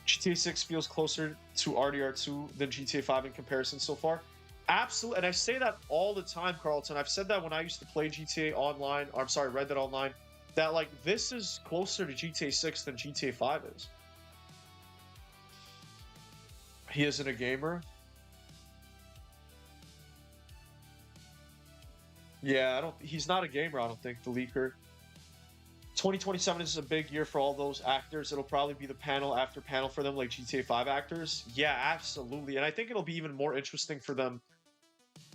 GTA 6 feels closer to RDR2 than GTA 5 in comparison so far. Absolutely, and I say that all the time, Carlton. I've said that when I used to play GTA Online, or I'm sorry, Red Dead Online, that like this is closer to GTA 6 than GTA 5 is. He isn't a gamer. Yeah, I don't. He's not a gamer. I don't think the leaker. 2027 is a big year for all those actors. It'll probably be the panel after panel for them, like GTA 5 actors. Yeah, absolutely. And I think it'll be even more interesting for them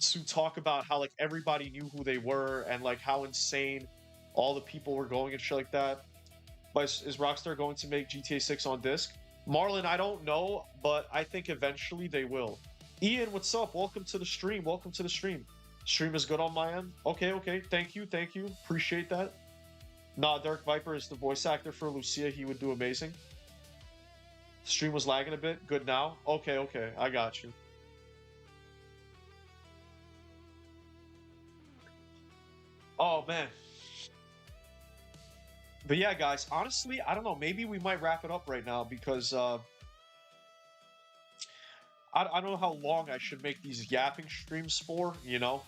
to talk about how like everybody knew who they were and like how insane all the people were going and shit like that. But is Rockstar going to make GTA 6 on disc? Marlon, I don't know, but I think eventually they will. Ian, what's up? Welcome to the stream. Welcome to the stream. Stream is good on my end. Okay, okay. Thank you, thank you. Appreciate that. Nah, Dark Viper is the voice actor for Lucia. He would do amazing. Stream was lagging a bit. Good now. Okay, okay. I got you. Oh, man. But yeah, guys, honestly, I don't know. Maybe we might wrap it up right now because I don't know how long I should make these yapping streams for, you know?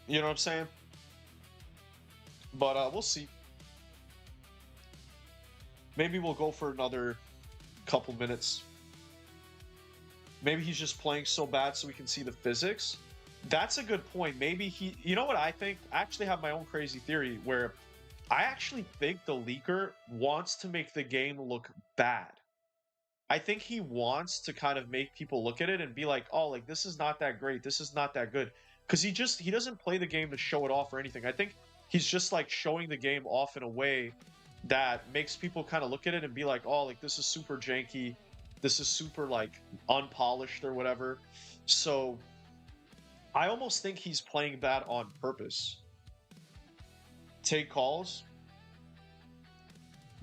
You know what I'm saying? But we'll see. Maybe we'll go for another couple minutes. Maybe he's just playing so bad so we can see the physics. That's a good point. Maybe he... You know what I think? I actually have my own crazy theory where I actually think the leaker wants to make the game look bad. I think he wants to kind of make people look at it and be like, oh, like, this is not that great. This is not that good. Because he doesn't play the game to show it off or anything. I think he's just, like, showing the game off in a way that makes people kind of look at it and be like, oh, like, this is super janky. This is super, like, unpolished or whatever. So I almost think he's playing that on purpose. Take calls.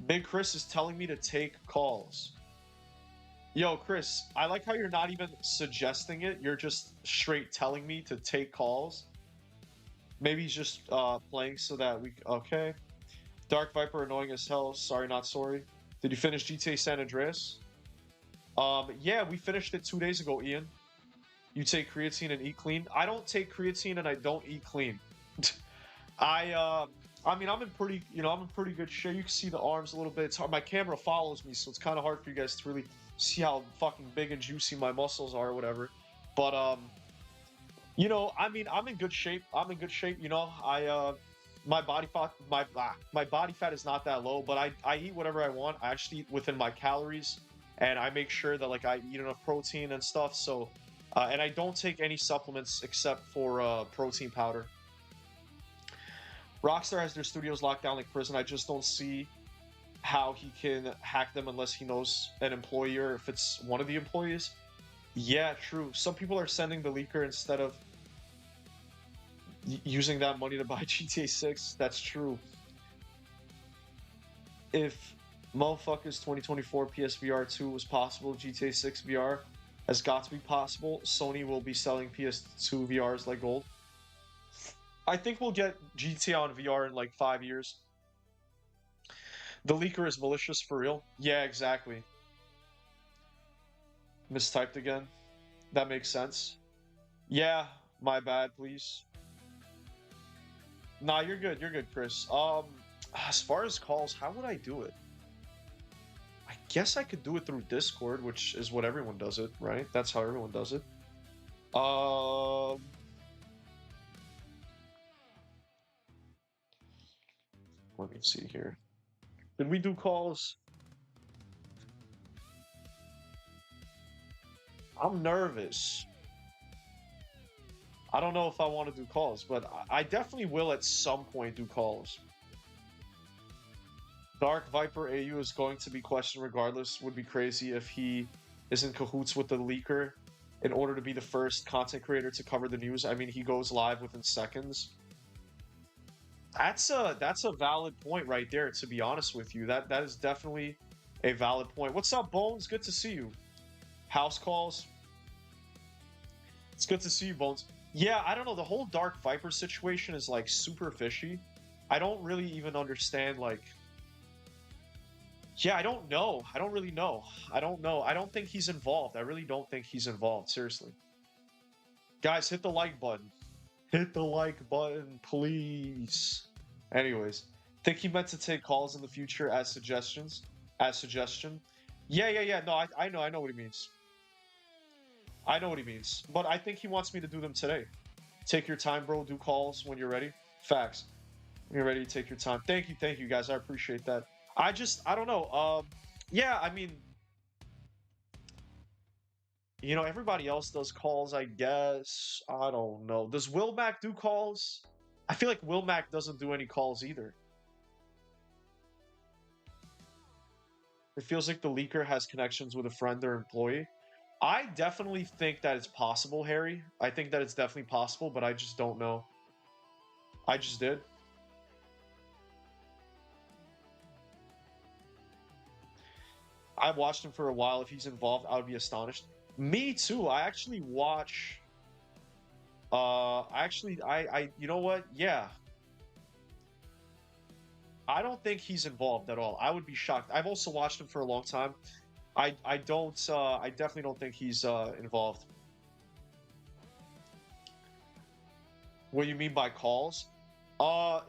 Big Chris is telling me to take calls. Yo, Chris, I like how you're not even suggesting it. You're just straight telling me to take calls. Maybe he's just playing so that we... Okay. Dark Viper annoying as hell. Sorry, not sorry. Did you finish GTA San Andreas? Yeah, we finished it 2 days ago, Ian. You take creatine and eat clean. I don't take creatine and I don't eat clean. I I mean I'm in pretty I'm in pretty good shape. You can see the arms a little bit. It's hard. My camera follows me, so it's kind of hard for you guys to really see how fucking big and juicy my muscles are or whatever. But I mean I'm in good shape. I'm in good shape. I my body fat my body fat is not that low, but I eat whatever I want. I actually eat within my calories, and I make sure that like I eat enough protein and stuff. So and I don't take any supplements except for protein powder. Rockstar has their studios locked down like prison. I just don't see how he can hack them unless he knows an employee or if it's one of the employees. Yeah, true. Some people are sending the leaker instead of using that money to buy GTA 6. That's true. If motherfuckers 2024 PSVR 2 was possible, GTA 6 VR has got to be possible. Sony will be selling PS2 VRs like gold. I think we'll get GTA on VR in like 5 years. The leaker is malicious for real. Yeah, exactly. Mistyped again. That makes sense. Yeah, my bad, please. Nah, you're good. You're good, Chris. As far as calls, how would I do it? I guess I could do it through Discord, which is what everyone does it, right? That's how everyone does it. Let me see here. Did we do calls? I'm nervous. I don't know if I want to do calls, but I definitely will at some point do calls. Dark Viper AU is going to be questioned regardless. Would be crazy if he is in cahoots with the leaker in order to be the first content creator to cover the news. I mean, he goes live within seconds. That's a valid point right there, to be honest with you. That is definitely a valid point. What's up, Bones? Good to see you. House calls. It's good to see you, Bones. Yeah, I don't know. The whole Dark Viper situation is like super fishy. I don't really even understand like yeah, I don't know. I don't really know. I don't know. I don't think he's involved. I really don't think he's involved. Seriously. Guys, hit the like button. Hit the like button, please. Anyways, think he meant to take calls in the future as suggestions? As suggestion? Yeah. No, I know what he means. I know what he means. But I think he wants me to do them today. Take your time, bro. Do calls when you're ready. Facts. When you're ready to take your time. Thank you, guys. I appreciate that. I don't know. Yeah, I mean, everybody else does calls, I guess. I don't know. Does Will Mac do calls? I feel like Will Mac doesn't do any calls either. It feels like the leaker has connections with a friend or employee. I definitely think that it's possible, Harry. I think that it's definitely possible, but I just don't know. I just did. I've watched him for a while. If he's involved, I would be astonished. Me too. I actually watch. You know what? Yeah. I don't think he's involved at all. I would be shocked. I've also watched him for a long time. I don't. I definitely don't think he's involved. What do you mean by calls?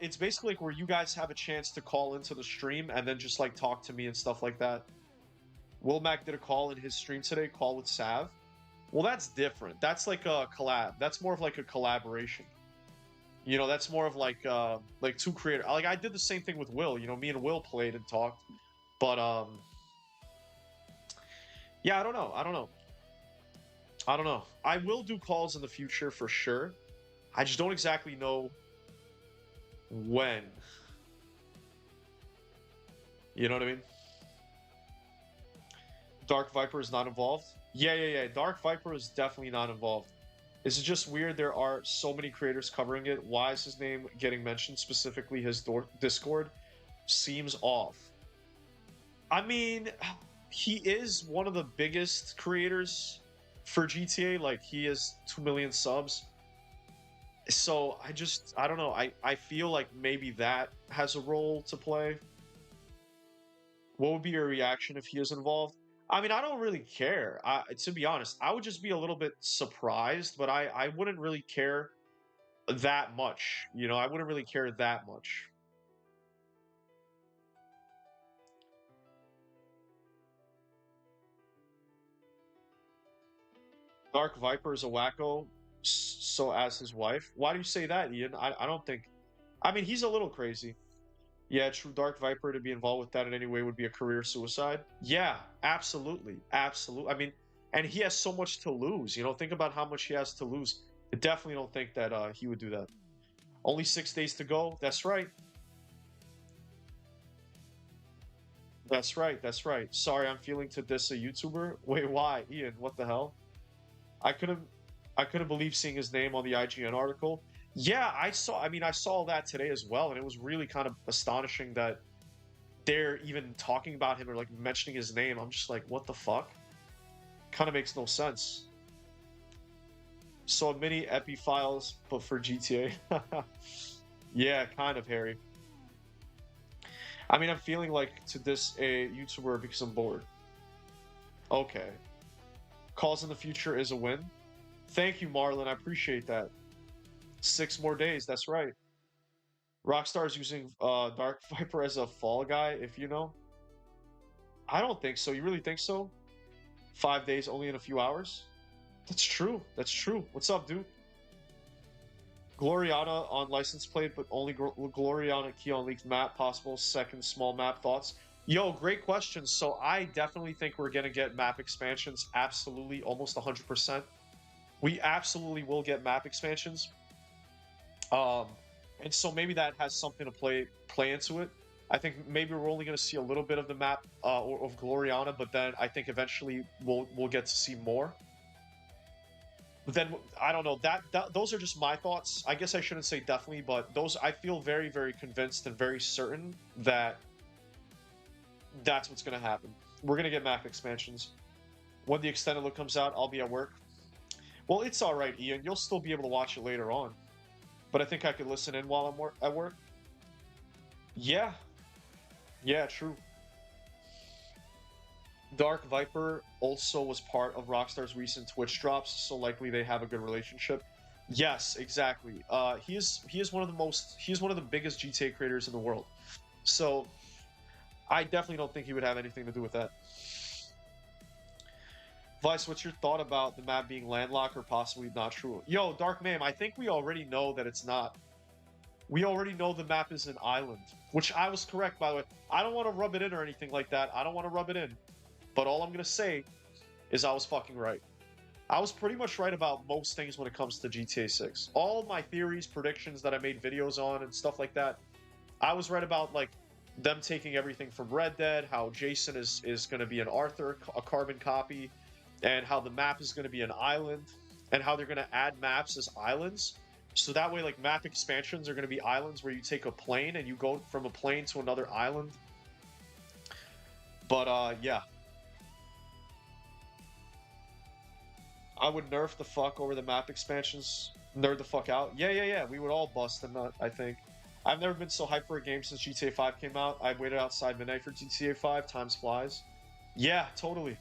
It's basically like where you guys have a chance to call into the stream and then just like talk to me and stuff like that. Will Mac did a call in his stream today, call with Sav. Well, that's different. That's like a collab. That's more of like a collaboration. That's more of like two creators. Like I did the same thing with Will. Me and Will played and talked. But yeah, I don't know. I will do calls in the future for sure. I just don't exactly know when. You know what I mean? Dark Viper is not involved. Yeah. Dark Viper is definitely not involved. This is just weird. There are so many creators covering it. Why is his name getting mentioned? Specifically, his Discord seems off. I mean, he is one of the biggest creators for GTA. Like, he has 2 million subs. So, I don't know. I feel like maybe that has a role to play. What would be your reaction if he is involved? I mean, I don't really care. To be honest, I would just be a little bit surprised, but I wouldn't really care that much. You know, I wouldn't really care that much. Dark Viper is a wacko, so as his wife. Why do you say that, Ian? I don't think. I mean, he's a little crazy. Yeah, true. Dark Viper to be involved with that in any way would be a career suicide. Yeah, absolutely, absolutely. I mean, and he has so much to lose. You know, think about how much he has to lose. I definitely don't think that he would do that. Only 6 days to go. That's right. That's right. That's right. Sorry, I'm feeling to diss a YouTuber. Wait, why, Ian? What the hell? I couldn't. I couldn't believe seeing his name on the IGN article. Yeah, I saw. I mean, I saw that today as well, and it was really kind of astonishing that they're even talking about him or like mentioning his name. I'm just like, what the fuck? Kind of makes no sense. So many epi files, but for GTA. Yeah, kind of, Harry. I mean, I'm feeling like to diss a YouTuber because I'm bored. Okay. Calls in the future is a win. Thank you, Marlon. I appreciate that. 6 more days. That's right. Rockstar's using Dark Viper as a fall guy, if you know. I don't think so. You really think so? 5 days, only in a few hours? That's true. That's true. What's up, dude? Gloriana on license plate, but only Gloriana key on leaked map. Possible second small map thoughts. Yo, great question. So I definitely think we're gonna get map expansions. Absolutely, almost 100%. We absolutely will get map expansions. Um, and so maybe that has something to play into it. I think maybe we're only going to see a little bit of the map of Gloriana, but then I think eventually we'll get to see more. But then I don't know that those are just my thoughts. I guess I shouldn't say definitely, but those I feel very convinced and very certain that that's what's going to happen. We're going to get map expansions. When the extended look comes out, I'll be at work. Well, it's all right, Ian. You'll still be able to watch it later on. But I think I could listen in while I'm at work. Yeah, yeah, true. Dark Viper also was part of Rockstar's recent Twitch drops, so likely they have a good relationship. Yes, exactly. He is one of the biggest GTA creators in the world. So I definitely don't think he would have anything to do with that. Vice, what's your thought about the map being landlocked or possibly not true? Yo, Dark Mame, I think we already know that it's not. We already know the map is an island, which I was correct, by the way. I don't want to rub it in or anything like that. I don't want to rub it in. But all I'm going to say is I was fucking right. I was pretty much right about most things when it comes to GTA 6. All of my theories, predictions that I made videos on and stuff like that, I was right about, like, them taking everything from Red Dead, how Jason is going to be an Arthur, a carbon copy, and how the map is going to be an island, and how they're going to add maps as islands. So that way, like, map expansions are going to be islands where you take a plane and you go from a plane to another island. But, yeah. I would nerf the fuck over the map expansions. Nerd the fuck out. Yeah. We would all bust them, I think. I've never been so hyped for a game since GTA 5 came out. I waited outside midnight for GTA 5. Times flies. Yeah, totally.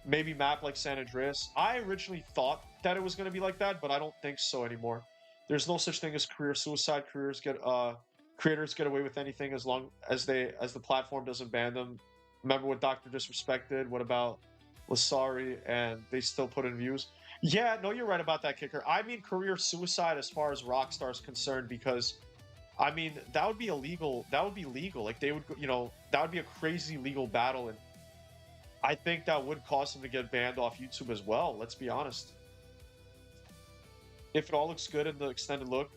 Maybe map like San Andreas. I originally thought that it was going to be like that, but I don't think so anymore. There's no such thing as career suicide. Creators get away with anything as long as the platform doesn't ban them. Remember what Doctor Disrespected? What about Lasari? And they still put in views. Yeah, no, you're right about that, Kicker. I mean career suicide as far as Rockstar is concerned, because I mean that would be illegal. That would be legal. Like they would, that would be a crazy legal battle, and I think that would cause them to get banned off YouTube as well. Let's be honest. If it all looks good in the extended look,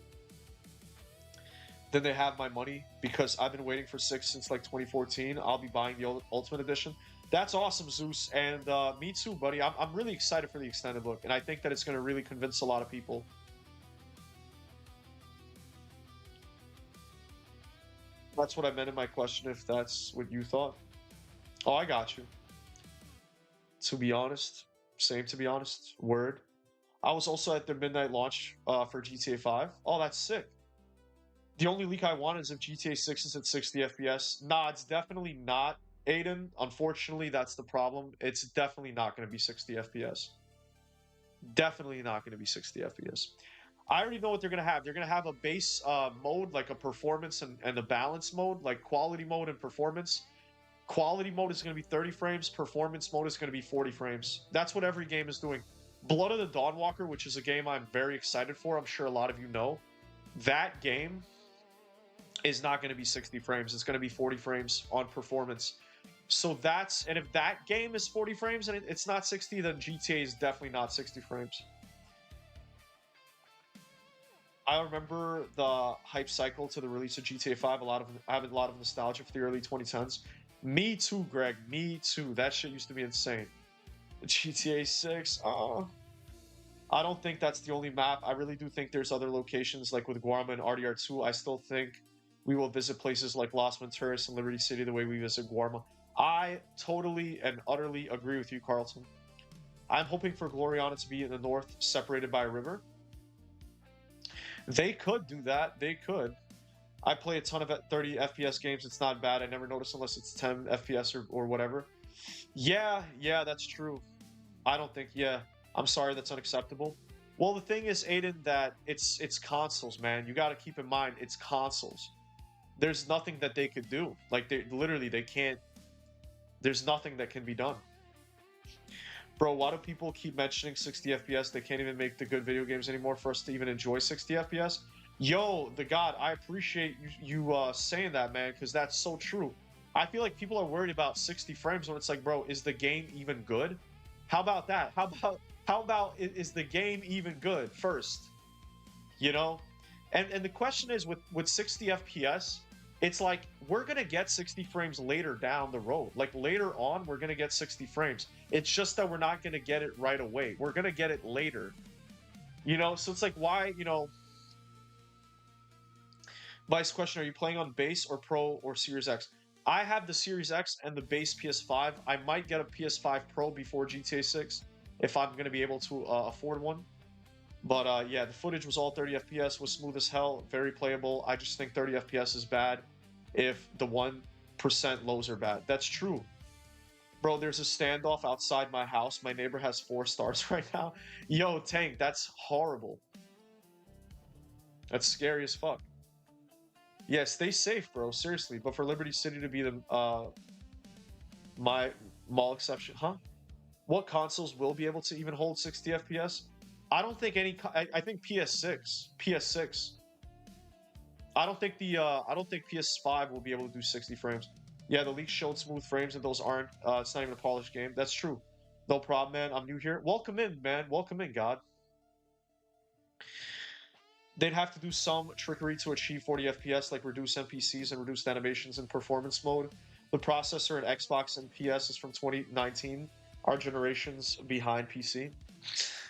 then they have my money because I've been waiting for 6 since like 2014. I'll be buying the Ultimate Edition. That's awesome, Zeus, and me too, buddy. I'm really excited for the extended look, and I think that it's going to really convince a lot of people. That's what I meant in my question, if that's what you thought. Oh, I got you. To be honest, same to be honest, word. I was also at their midnight launch for GTA 5. Oh, that's sick. The only leak I want is if GTA 6 is at 60 FPS. Nah, it's definitely not. Aiden, unfortunately, that's the problem. It's definitely not going to be 60 FPS. Definitely not going to be 60 FPS. I already know what they're going to have. They're going to have a base mode, like a performance and a balance mode, like quality mode and performance. Quality mode is going to be 30 frames. Performance mode is going to be 40 frames. That's what every game is doing. Blood of the Dawnwalker, which is a game I'm very excited for, I'm sure a lot of you know, that game is not going to be 60 frames. It's going to be 40 frames on performance. So that's, and if that game is 40 frames and it's not 60, then GTA is definitely not 60 frames. I remember the hype cycle to the release of GTA 5. I have a lot of nostalgia for the early 2010s. Me too, Greg. Me too. That shit used to be insane. GTA 6. I don't think that's the only map. I really do think there's other locations like with Guarma and RDR2. I still think we will visit places like Las Venturas and Liberty City the way we visit Guarma. I totally and utterly agree with you, Carlton. I'm hoping for Gloriana to be in the north, separated by a river. They could do that. They could. I play a ton of 30 FPS games. It's not bad. I never notice unless it's 10 FPS or whatever. Yeah, that's true. I don't think, yeah. I'm sorry, that's unacceptable. Well, the thing is, Aiden, that it's consoles, man. You got to keep in mind, it's consoles. There's nothing that they could do. Like, they can't. There's nothing that can be done. Bro, why do people keep mentioning 60 FPS? They can't even make the good video games anymore for us to even enjoy 60 FPS. Yo, the God, I appreciate you saying that, man, because that's so true. I feel like people are worried about 60 frames when it's like, bro, is the game even good? How about that? How about is the game even good first? You know? And the question is with 60 FPS, it's like we're gonna get 60 frames later down the road. Like later on, we're gonna get 60 frames. It's just that we're not gonna get it right away. We're gonna get it later. You know, so it's like why, you know. Vice question, are you playing on base or Pro or Series X? I have the Series X and the base PS5. I might get a PS5 Pro before GTA 6 if I'm going to be able to afford one. But yeah, the footage was all 30 FPS, was smooth as hell, very playable. I just think 30 FPS is bad if the 1% lows are bad. That's true. Bro, there's a standoff outside my house. My neighbor has 4 stars right now. Yo, Tank, that's horrible. That's scary as fuck. Yeah, stay safe, bro. Seriously. But for Liberty City to be the my mall exception, huh? What consoles will be able to even hold 60 FPS? I don't think any. I think PS6. PS6. I don't think PS5 will be able to do 60 frames. Yeah, the leak showed smooth frames, and those aren't. It's not even a polished game. That's true. No problem, man. I'm new here. Welcome in, man. Welcome in, God. They'd have to do some trickery to achieve 40 FPS, like reduce NPCs and reduced animations in performance mode. The processor in Xbox and PS is from 2019. Our generation's behind PC.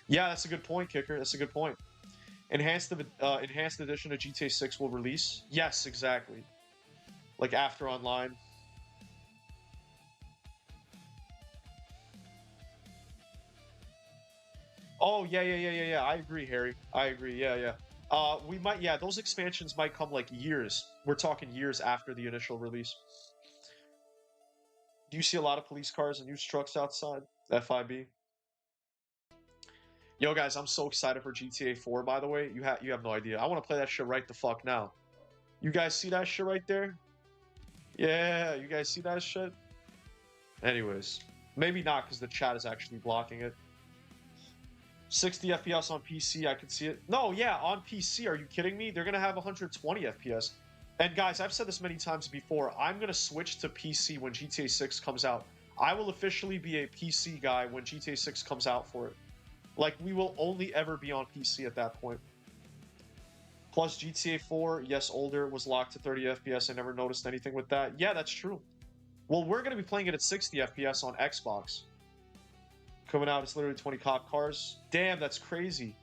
Yeah, that's a good point, Kicker. That's a good point. Enhanced edition of GTA 6 will release. Yes, exactly. Like after online. Oh yeah. I agree, Harry. I agree. Yeah. We might, yeah, those expansions might come like years. We're talking years after the initial release. Do you see a lot of police cars and used trucks outside? FIB. Yo, guys, I'm so excited for GTA 4, by the way. You have no idea. I want to play that shit right the fuck now. You guys see that shit right there? Yeah, you guys see that shit? Anyways, maybe not because the chat is actually blocking it. 60 FPS on PC, I can see it. No, yeah, on PC, are you kidding me? They're going to have 120 FPS. And guys, I've said this many times before, I'm going to switch to PC when GTA 6 comes out. I will officially be a PC guy when GTA 6 comes out for it. Like, we will only ever be on PC at that point. Plus, GTA 4, yes, older, was locked to 30 FPS. I never noticed anything with that. Yeah, that's true. Well, we're going to be playing it at 60 FPS on Xbox. Coming out, it's literally 20 cop cars. Damn, that's crazy.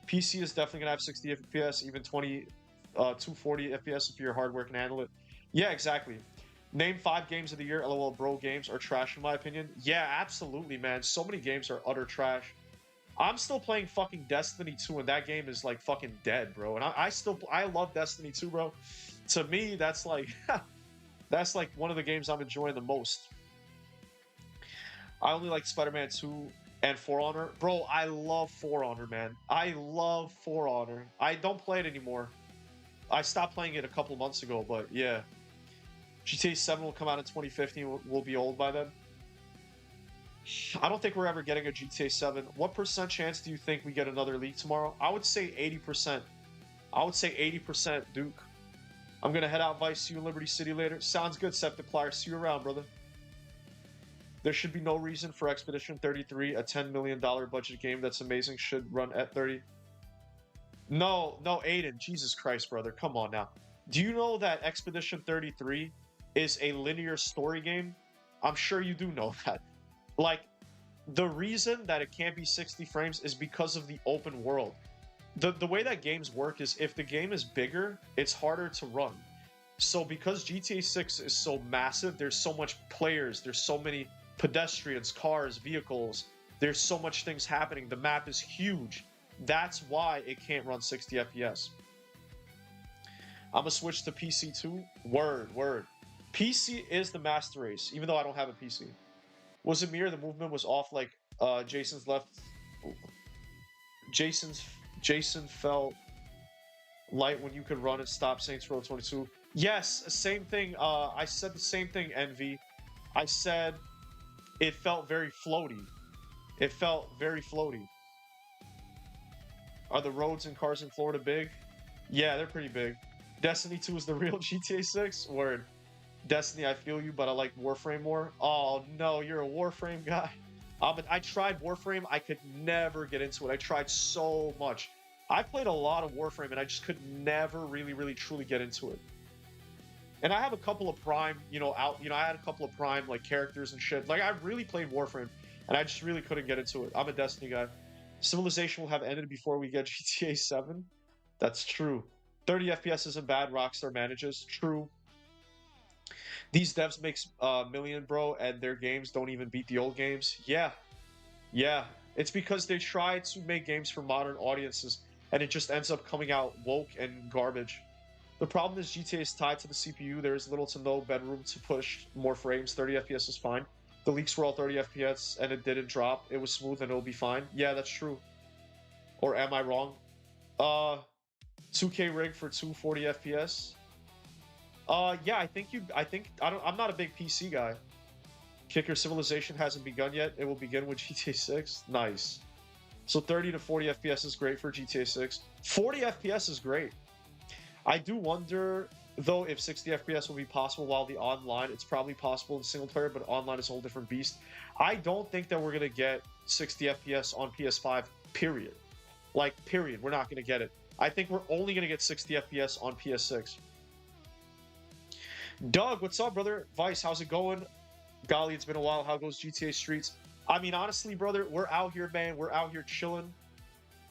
PC is definitely going to have 60 FPS, even 240 FPS if your hardware can handle it. Yeah, exactly. Name 5 games of the year. LOL, bro, games are trash in my opinion. Yeah, absolutely, man. So many games are utter trash. I'm still playing fucking Destiny 2, and that game is like fucking dead, bro. And I love Destiny 2, bro. To me, that's like, That's like one of the games I'm enjoying the most. I only like Spider-Man 2 and For Honor. Bro, I love For Honor, man. I love For Honor. I don't play it anymore. I stopped playing it a couple months ago, but yeah. GTA 7 will come out in 2015. We'll be old by then. I don't think we're ever getting a GTA 7. What percent chance do you think we get another leak tomorrow? I would say 80%. I would say 80%, Duke. I'm going to head out, Vice. See you in Liberty City later. Sounds good, Septiplier. See you around, brother. There should be no reason for Expedition 33, a $10 million budget game that's amazing, should run at 30. No, Aiden. Jesus Christ, brother. Come on now. Do you know that Expedition 33 is a linear story game? I'm sure you do know that. Like, the reason that it can't be 60 frames is because of the open world. The way that games work is if the game is bigger, it's harder to run. So because GTA 6 is so massive, there's so much players, there's so many pedestrians, cars, vehicles, there's so much things happening. The map is huge. That's why it can't run 60 FPS. I'm gonna switch to PC too. Word. PC is the master race, even though I don't have a PC. Was it me or the movement was off like Jason's left? Jason felt light when you could run and stop Saints Row 22. Yes, same thing. I said the same thing, Envy. I said it felt very floaty. It felt very floaty. Are the roads and cars in Florida big? Yeah, they're pretty big. Destiny 2 is the real GTA 6? Word. Destiny, I feel you, but I like Warframe more. Oh, no, you're a Warframe guy. But I tried Warframe. I could never get into it. I tried so much. I played a lot of Warframe, and I just could never really, truly get into it. And I have a couple of Prime, I had a couple of Prime, like, characters and shit. Like, I really played Warframe, and I just really couldn't get into it. I'm a Destiny guy. Civilization will have ended before we get GTA 7. That's true. 30 FPS isn't bad. Rockstar manages. True. These devs make million, bro, and their games don't even beat the old games. Yeah. It's because they try to make games for modern audiences, and it just ends up coming out woke and garbage. The problem is GTA is tied to the CPU. There is little to no bedroom to push more frames. 30 FPS is fine. The leaks were all 30 FPS, and it didn't drop. It was smooth, and it'll be fine. Yeah, that's true. Or am I wrong? 2K rig for 240 FPS. Yeah, I'm not a big PC guy. Kicker Civilization hasn't begun yet. It will begin with GTA 6. Nice. So 30 to 40 FPS is great for GTA 6. 40 FPS is great. I do wonder, though, if 60 FPS will be possible while the online, it's probably possible in single player, but online is a whole different beast. I don't think that we're going to get 60 FPS on PS5, period. Like, period. We're not going to get it. I think we're only going to get 60 FPS on PS6. Doug, what's up, brother? Vice, how's it going? Golly, it's been a while. How goes GTA Streets? I mean, honestly, brother, we're out here, man. We're out here chilling.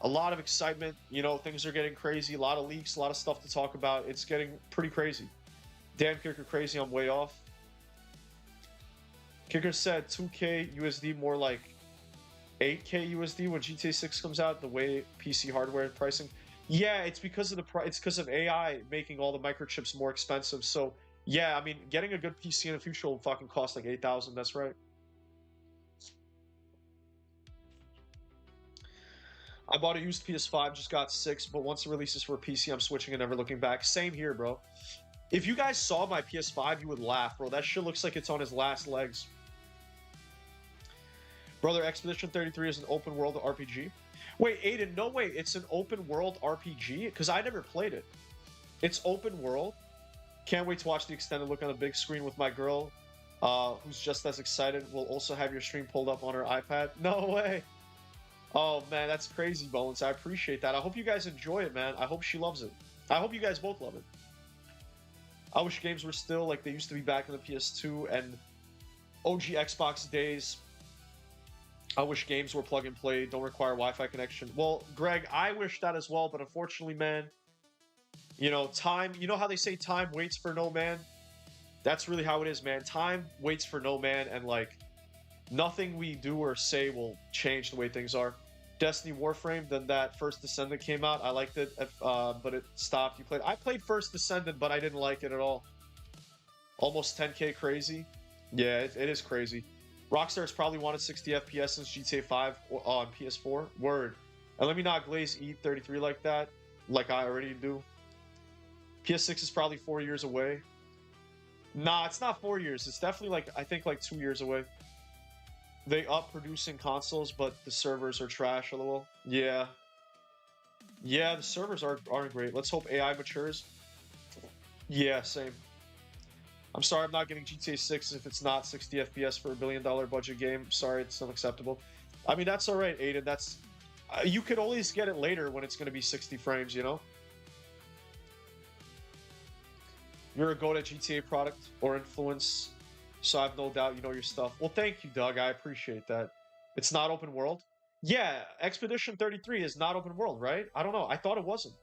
A lot of excitement. Things are getting crazy. A lot of leaks, a lot of stuff to talk about. It's getting pretty crazy. Damn, Kicker crazy. I'm way off. Kicker said 2K USD, more like 8K USD when GTA 6 comes out, the way PC hardware and pricing. Yeah, it's because of it's because of AI making all the microchips more expensive. So, yeah, I mean, getting a good PC in the future will fucking cost like 8,000. That's right. I bought a used PS5, just got 6, but once it releases for PC, I'm switching and never looking back. Same here, bro. If you guys saw my PS5, you would laugh, bro. That shit looks like it's on his last legs. Brother, Expedition 33 is an open world RPG. Wait, Aiden, no way. It's an open world RPG? Because I never played it. It's open world. Can't wait to watch the extended look on the big screen with my girl, who's just as excited. We'll also have your stream pulled up on her iPad. No way. Oh, man, that's crazy, Bones. I appreciate that. I hope you guys enjoy it, man. I hope she loves it. I hope you guys both love it. I wish games were still like they used to be back in the PS2 and OG Xbox days. I wish games were plug and play, don't require Wi-Fi connection. Well, Greg, I wish that as well, but unfortunately, man, time, how they say time waits for no man? That's really how it is, man. Time waits for no man, and like nothing we do or say will change the way things are. Destiny Warframe, then that First Descendant came out. I liked it, but it stopped. I played First Descendant, but I didn't like it at all. Almost 10K crazy. Yeah, it is crazy. Rockstar's probably wanted 60 FPS since GTA 5 on PS4. Word. And let me not glaze E33 like that, like I already do. PS6 is probably 4 years away. Nah, it's not 4 years. It's definitely like, I think like 2 years away. They up producing consoles, but the servers are trash, lol. Yeah. Yeah, the servers aren't great. Let's hope AI matures. Yeah, same. I'm sorry I'm not getting GTA 6 if it's not 60 FPS for $1 billion budget game. Sorry, it's unacceptable. I mean, that's all right, Aiden. That's you could always get it later when it's going to be 60 frames, you know? You're a go-to GTA product or influence, so I have no doubt you know your stuff. Well, thank you, Doug. I appreciate that. It's not open world? Yeah, Expedition 33 is not open world, right? I don't know. I thought it wasn't.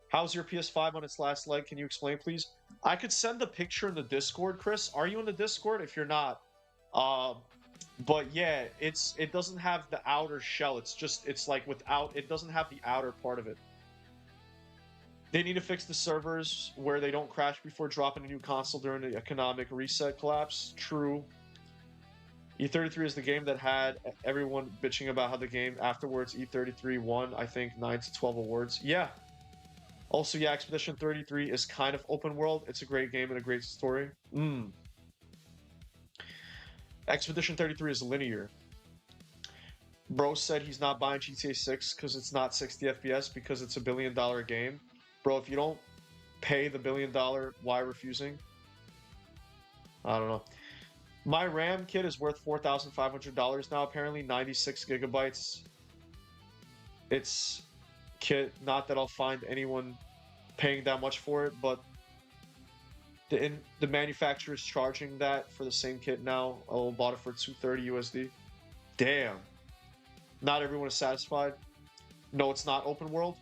How's your PS5 on its last leg? Can you explain, please? I could send the picture in the Discord, Chris. Are you in the Discord? If you're not, um, but yeah, it doesn't have the outer shell. It's like without. It doesn't have the outer part of it. They need to fix the servers where they don't crash before dropping a new console during the economic reset collapse. True. E33 is the game that had everyone bitching about how the game afterwards E33 won, I think, 9 to 12 awards. Yeah, also, yeah, Expedition 33 is kind of open world. It's a great game and a great story. Expedition 33 is linear. Bro said he's not buying GTA 6 because it's not 60 FPS because it's $1 billion game. Bro, if you don't pay the $1 billion, why refusing? I don't know. My RAM kit is worth $4,500 now, apparently, 96 gigabytes. It's kit, not that I'll find anyone paying that much for it, but the manufacturer is charging that for the same kit now. I bought it for 230 USD. Damn. Not everyone is satisfied. No, it's not open world.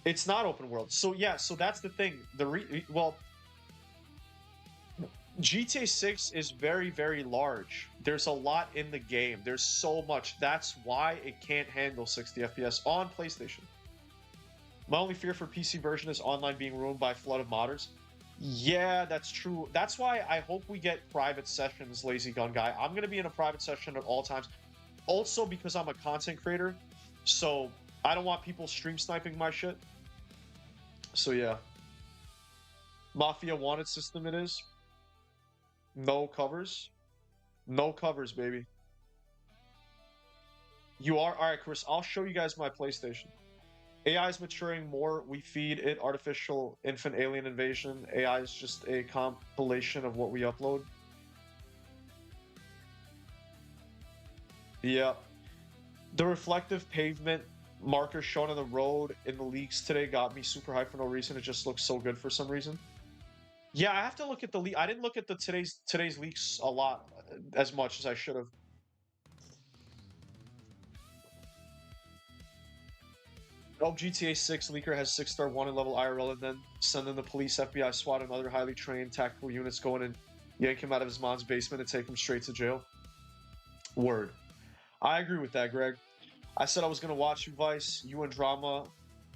It's not open world. So yeah, so that's the thing. Well, GTA 6 is very, very large. There's a lot in the game. There's so much. That's why it can't handle 60 FPS on PlayStation. My only fear for PC version is online being ruined by a flood of modders. Yeah, that's true. That's why I hope we get private sessions, Lazy Gun Guy. I'm going to be in a private session at all times. Also because I'm a content creator, so I don't want people stream sniping my shit. So yeah. Mafia wanted system it is. No covers. No covers, baby. You are? Alright, Chris, I'll show you guys my PlayStation. AI is maturing more. We feed it artificial infant alien invasion. AI is just a compilation of what we upload. Yeah. The reflective pavement marker shown on the road in the leaks today got me super hyped for no reason. It just looks so good for some reason. Yeah, I have to look at the leak. I didn't look at the today's leaks a lot as much as I should have. Oh, GTA 6 leaker has 6-star wanted level IRL and then send in the police, FBI, SWAT, and other highly trained tactical units going and yank him out of his mom's basement and take him straight to jail. Word. I agree with that, Greg. I said I was going to watch you, Vice, you and Drama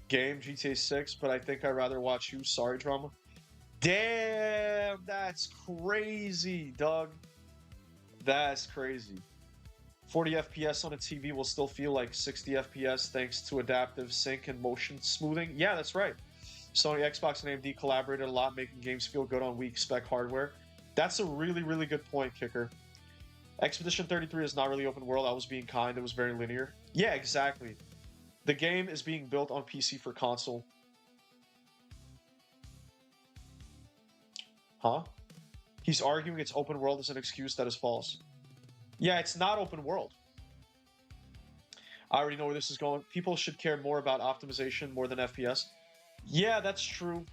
game, GTA 6, but I think I'd rather watch you. Sorry, Drama. Damn, that's crazy, Doug. That's crazy. 40 FPS on a TV will still feel like 60 FPS thanks to adaptive sync and motion smoothing. Yeah, that's right. Sony, Xbox, and AMD collaborated a lot, making games feel good on weak spec hardware. That's a really, really good point, Kicker. Expedition 33 is not really open world. I was being kind. It was very linear. Yeah, exactly. The game is being built on PC for console. Huh? He's arguing it's open world as an excuse that is false. Yeah, it's not open world. I already know where this is going. People should care more about optimization more than FPS. Yeah, that's true.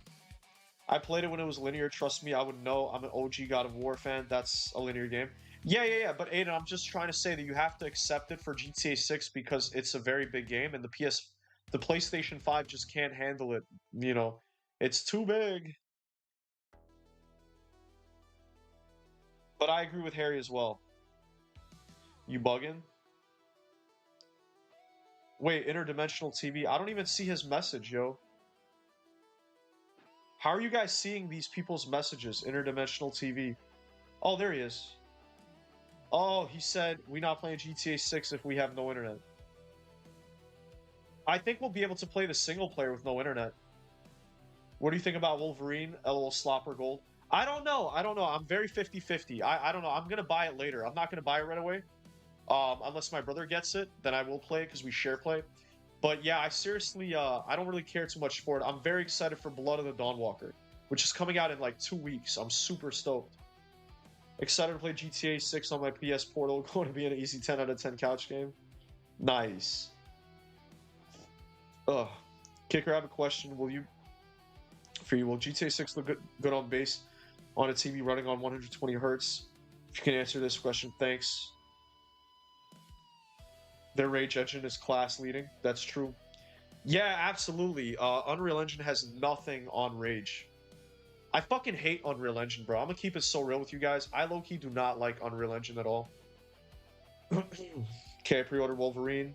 I played it when it was linear. Trust me, I would know. I'm an OG God of War fan. That's a linear game. Yeah. But Aiden, I'm just trying to say that you have to accept it for GTA 6 because it's a very big game, and the PlayStation 5 just can't handle it. You know, it's too big. But I agree with Harry as well. You bugging? Wait, interdimensional TV. I don't even see his message, yo. How are you guys seeing these people's messages? Interdimensional TV. Oh, there he is. Oh, he said we not playing GTA 6 if we have no internet. I think we'll be able to play the single player with no internet. What do you think about Wolverine? LOL Slopper Gold. I don't know. I don't know. I'm very 50-50. I don't know. I'm going to buy it later. I'm not going to buy it right away. Unless my brother gets it, then I will play it because we share play. But yeah, I seriously, I don't really care too much for it. I'm very excited for Blood of the Dawnwalker, which is coming out in like 2 weeks. I'm super stoked. Excited to play GTA 6 on my PS Portal. Going to be an easy 10 out of 10 couch game. Nice. Ugh. Kicker, I have a question. Will GTA 6 look good on base on a TV running on 120 hertz? If you can answer this question, thanks. Their Rage engine is class leading. That's true. Yeah, absolutely. Unreal Engine has nothing on Rage. I fucking hate Unreal Engine, bro. I'm gonna keep it so real with you guys. I low-key do not like Unreal Engine at all. Okay, I pre-ordered Wolverine.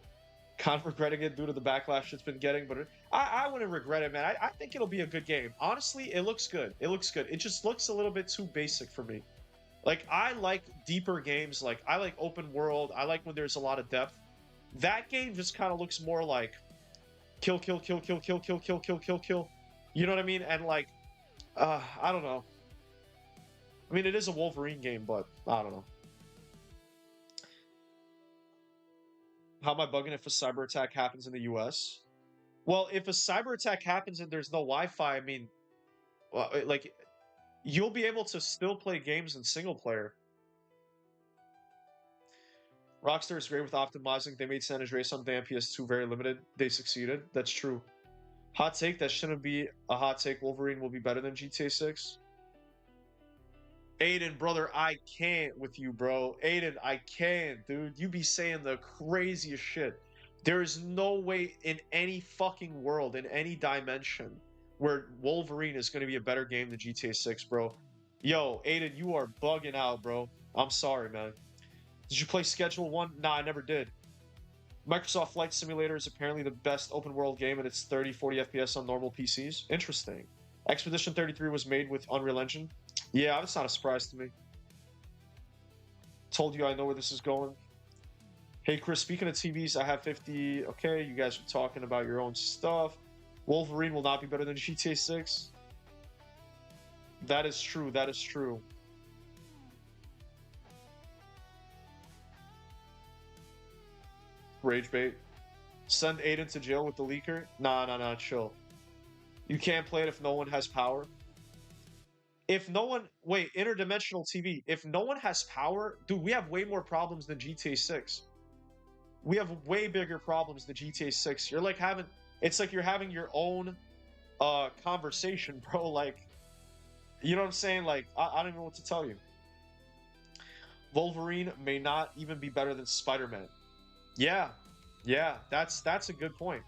Kind of regretting it due to the backlash it's been getting, but I wouldn't regret it, man. I think it'll be a good game. Honestly, it looks good. It looks good. It just looks a little bit too basic for me. Like, I like deeper games. Like, I like open world. I like when there's a lot of depth. That game just kind of looks more like kill, kill, kill, kill, kill, kill, kill, kill, kill, kill. You know what I mean? And like, I don't know. I mean, it is a Wolverine game, but I don't know. How am I bugging if a cyber attack happens in the US? Well, if a cyber attack happens and there's no Wi-Fi, I mean, like, you'll be able to still play games in single player. Rockstar is great with optimizing. They made San Andreas on the PS2 very limited. They succeeded. That's true. Hot take, that shouldn't be a hot take. Wolverine will be better than GTA 6. Aiden, brother, I can't with you, bro. Aiden, I can't, dude. You be saying the craziest shit. There is no way in any fucking world, in any dimension, where Wolverine is going to be a better game than GTA 6, bro. Yo, Aiden, you are bugging out, bro. I'm sorry, man. Did you play Schedule 1? Nah, I never did. Microsoft Flight Simulator is apparently the best open world game, and it's 30-40 FPS on normal PCs. Interesting. Expedition 33 was made with Unreal Engine. Yeah, that's not a surprise to me. Told you I know where this is going. Hey, Chris, speaking of TVs, I have 50. Okay, you guys are talking about your own stuff. Wolverine will not be better than GTA 6. That is true. That is true. Rage bait. Send Aiden to jail with the leaker? Nah, chill. You can't play it if no one has power. If no one... Wait, interdimensional TV. If no one has power... Dude, we have way more problems than GTA 6. We have way bigger problems than GTA 6. You're like having... It's like you're having your own conversation, bro. Like, you know what I'm saying? Like, I don't even know what to tell you. Wolverine may not even be better than Spider-Man. Yeah, that's a good point.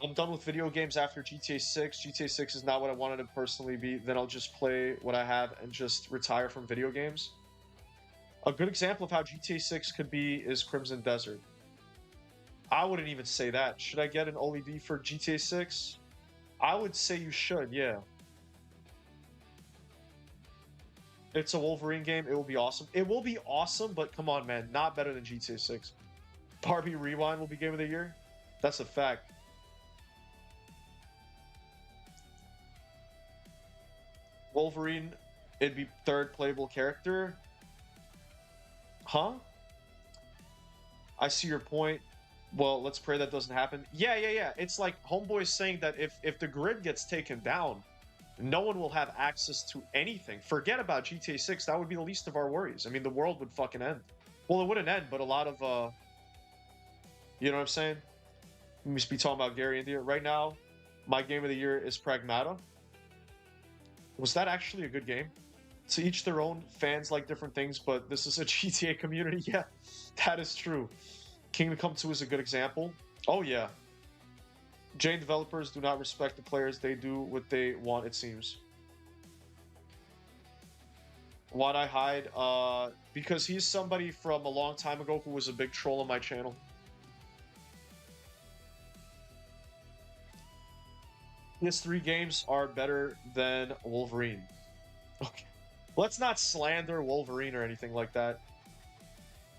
I'm done with video games after GTA 6. GTA 6 is not what I wanted to personally be. Then I'll just play what I have and just retire from video games. A good example of how GTA 6 could be is Crimson Desert. I wouldn't even say that. Should I get an OLED for GTA 6? I would say you should, yeah. It's a Wolverine game. It will be awesome. It will be awesome, but come on, man. Not better than GTA 6. Barbie Rewind will be Game of the Year. That's a fact. Wolverine, it'd be third playable character. Huh? I see your point. Well, let's pray that doesn't happen. Yeah. It's like Homeboy's saying that if the grid gets taken down, no one will have access to anything. Forget about GTA 6. That would be the least of our worries. I mean, the world would fucking end. Well, it wouldn't end, but a lot of, you know what I'm saying? We must be talking about Gary India. Right now, my game of the year is Pragmata. Was that actually a good game? To each their own. Fans like different things, but this is a GTA community. Yeah, that is true. Kingdom Come 2 is a good example. Oh, yeah. Jane developers do not respect the players. They do what they want, it seems. Why'd I hide? Because he's somebody from a long time ago who was a big troll on my channel. PS3 games are better than Wolverine. Okay. Let's not slander Wolverine or anything like that.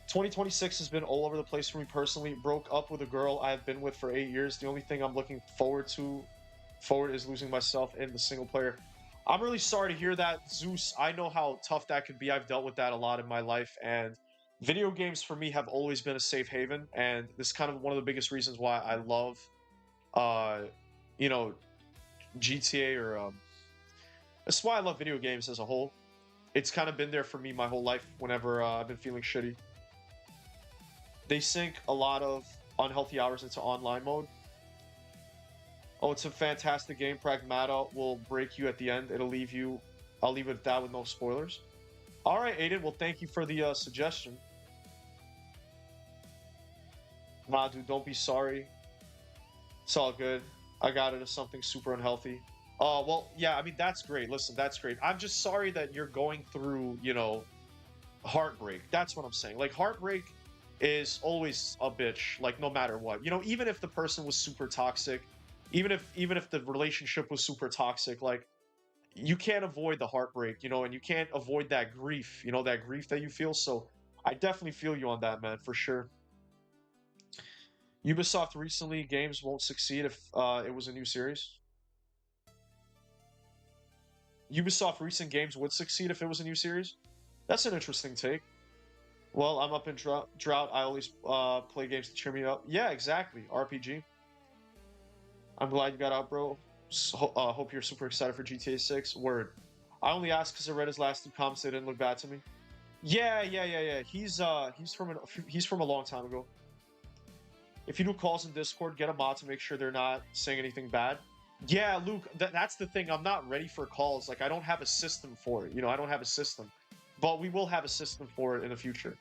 2026 has been all over the place for me personally. Broke up with a girl I have been with for 8 years. The only thing I'm looking forward is losing myself in the single player. I'm really sorry to hear that, Zeus. I know how tough that could be. I've dealt with that a lot in my life, and video games for me have always been a safe haven, and this is kind of one of the biggest reasons why I love, uh, you know, GTA or that's why I love video games as a whole. It's kind of been there for me my whole life. Whenever I've been feeling shitty, they sink a lot of unhealthy hours into online mode. Oh, it's a fantastic game. Pragmata will break you at the end. I'll leave it at that with no spoilers. All right, Aiden. Well, thank you for the suggestion. Nah, dude, don't be sorry. It's all good. I got into something super unhealthy. Well, yeah, I mean, that's great. Listen, that's great. I'm just sorry that you're going through, heartbreak. That's what I'm saying. Like, heartbreak is always a bitch, like, no matter what. Even if the person was super toxic, even if the relationship was super toxic, like, you can't avoid the heartbreak, and you can't avoid that grief, that grief that you feel. So I definitely feel you on that, man, for sure. Ubisoft recently games won't succeed if it was a new series. Ubisoft recent games would succeed if it was a new series. That's an interesting take. Well, I'm up in drought. I always play games to cheer me up. Yeah, exactly. RPG. I'm glad you got out, bro. Hope you're super excited for GTA 6. Word. I only asked because I read his last two comments. They didn't look bad to me. Yeah. He's from a long time ago. If you do calls in Discord, get a mod to make sure they're not saying anything bad. Yeah, Luke, that's the thing. I'm not ready for calls. Like, I don't have a system for it. I don't have a system. But we will have a system for it in the future.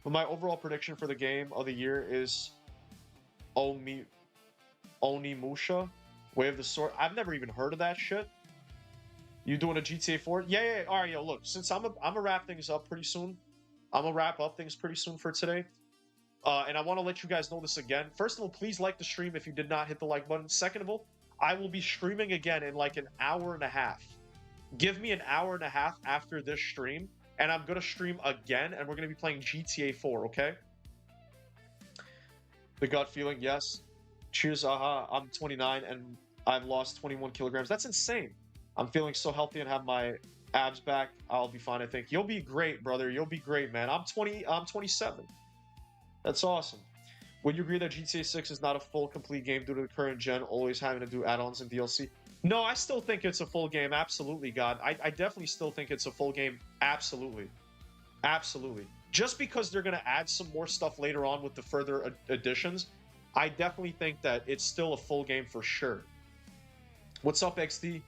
But my overall prediction for the game of the year is Onimusha, Way of the Sword. I've never even heard of that shit. You doing a GTA 4? Yeah. All right, yo, look. Since I'm gonna wrap things up pretty soon. I'm gonna wrap up things pretty soon for today. And I want to let you guys know this again. First of all, please like the stream if you did not hit the like button. Second of all, I will be streaming again in like an hour and a half. Give me an hour and a half after this stream, and I'm going to stream again, and we're going to be playing GTA 4, okay? The gut feeling, yes. Cheers, aha. I'm 29, and I've lost 21 kilograms. That's insane. I'm feeling so healthy and have my abs back. I'll be fine, I think. You'll be great, brother. You'll be great, man. I'm 27. That's awesome. Would you agree that GTA 6 is not a full, complete game due to the current gen always having to do add-ons and DLC? No, I still think it's a full game. Absolutely, God. I definitely still think it's a full game. Absolutely. Absolutely. Just because they're going to add some more stuff later on with the further additions, I definitely think that it's still a full game for sure. What's up, XD?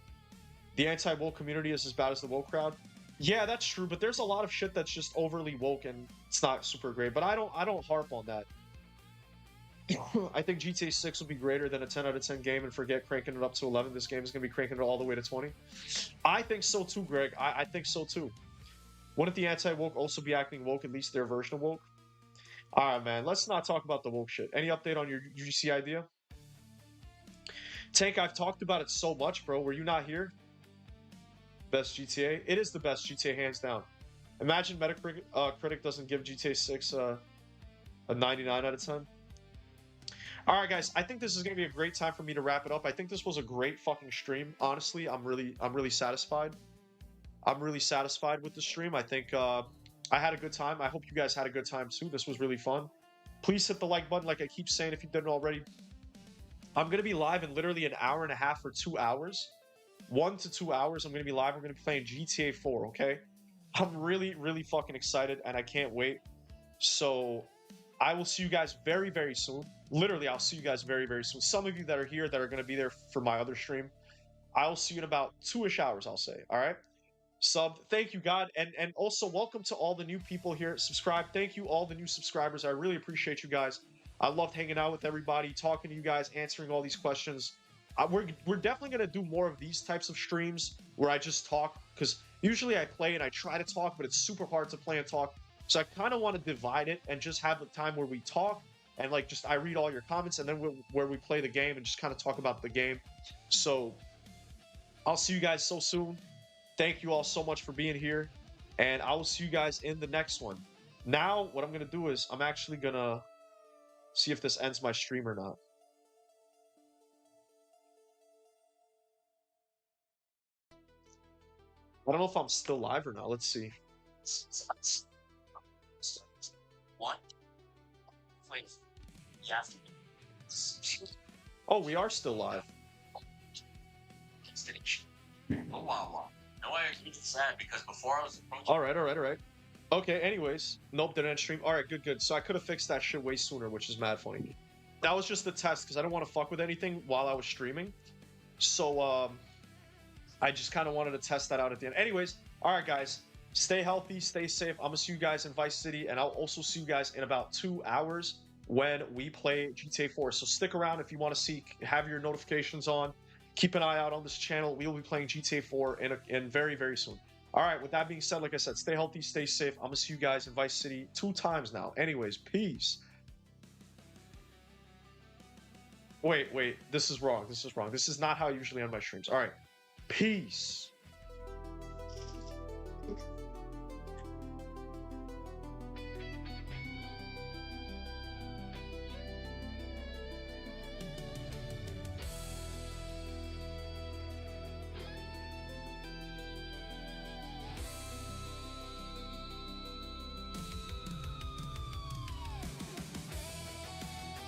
The anti-woke community is as bad as the woke crowd. Yeah, that's true, but there's a lot of shit that's just overly woke and it's not super great. But I don't harp on that. I think GTA 6 will be greater than a 10 out of 10 game, and forget cranking it up to 11. This game is going to be cranking it all the way to 20. I think so too, Greg. I think so too. Wouldn't the anti-woke also be acting woke, at least their version of woke? Alright, man. Let's not talk about the woke shit. Any update on your UGC idea? Tank, I've talked about it so much, bro. Were you not here? Best GTA? It is the best GTA, hands down. Imagine Metacritic doesn't give GTA 6 a 99 out of 10. All right, guys. I think this is going to be a great time for me to wrap it up. I think this was a great fucking stream. Honestly, I'm really satisfied. I'm really satisfied with the stream. I think I had a good time. I hope you guys had a good time too. This was really fun. Please hit the like button, like I keep saying, if you didn't already. I'm going to be live in literally an hour and a half or 2 hours. 1 to 2 hours. I'm going to be live. We're going to be playing GTA 4, okay? I'm really fucking excited, and I can't wait. So I will see you guys very, very soon. Literally, I'll see you guys very, very soon. Some of you that are here that are going to be there for my other stream, I'll see you in about 2-ish hours, I'll say. All right? Sub. Thank you, God. And also, welcome to all the new people here. Subscribe. Thank you, all the new subscribers. I really appreciate you guys. I loved hanging out with everybody, talking to you guys, answering all these questions. We're definitely going to do more of these types of streams where I just talk, because Usually I play and I try to talk, but it's super hard to play and talk. So I kind of want to divide it and just have the time where we talk and like just I read all your comments and then where we play the game and just kind of talk about the game. So I'll see you guys so soon. Thank you all so much for being here, and I will see you guys in the next one. Now, what I'm gonna do is I'm actually gonna see if this ends my stream or not. I don't know if I'm still live or not. Let's see. What? Wait. Yeah. Oh, we are still live. Oh wow. No, I actually sad because before I was approaching. All right. Okay. Anyways, nope, didn't end stream. All right, good. So I could have fixed that shit way sooner, which is mad funny. That was just the test because I don't want to fuck with anything while I was streaming. So I just kind of wanted to test that out at the end. Anyways, all right, guys, stay healthy, stay safe. I'm gonna see you guys in Vice City, and I'll also see you guys in about 2 hours when we play GTA 4. So stick around if you want to see, have your notifications on. Keep an eye out on this channel. We will be playing GTA 4 in very, very soon. All right, with that being said, like I said, stay healthy, stay safe. I'm gonna see you guys in Vice City 2 times now. Anyways, peace. Wait, this is wrong. This is not how I usually end my streams. All right, peace.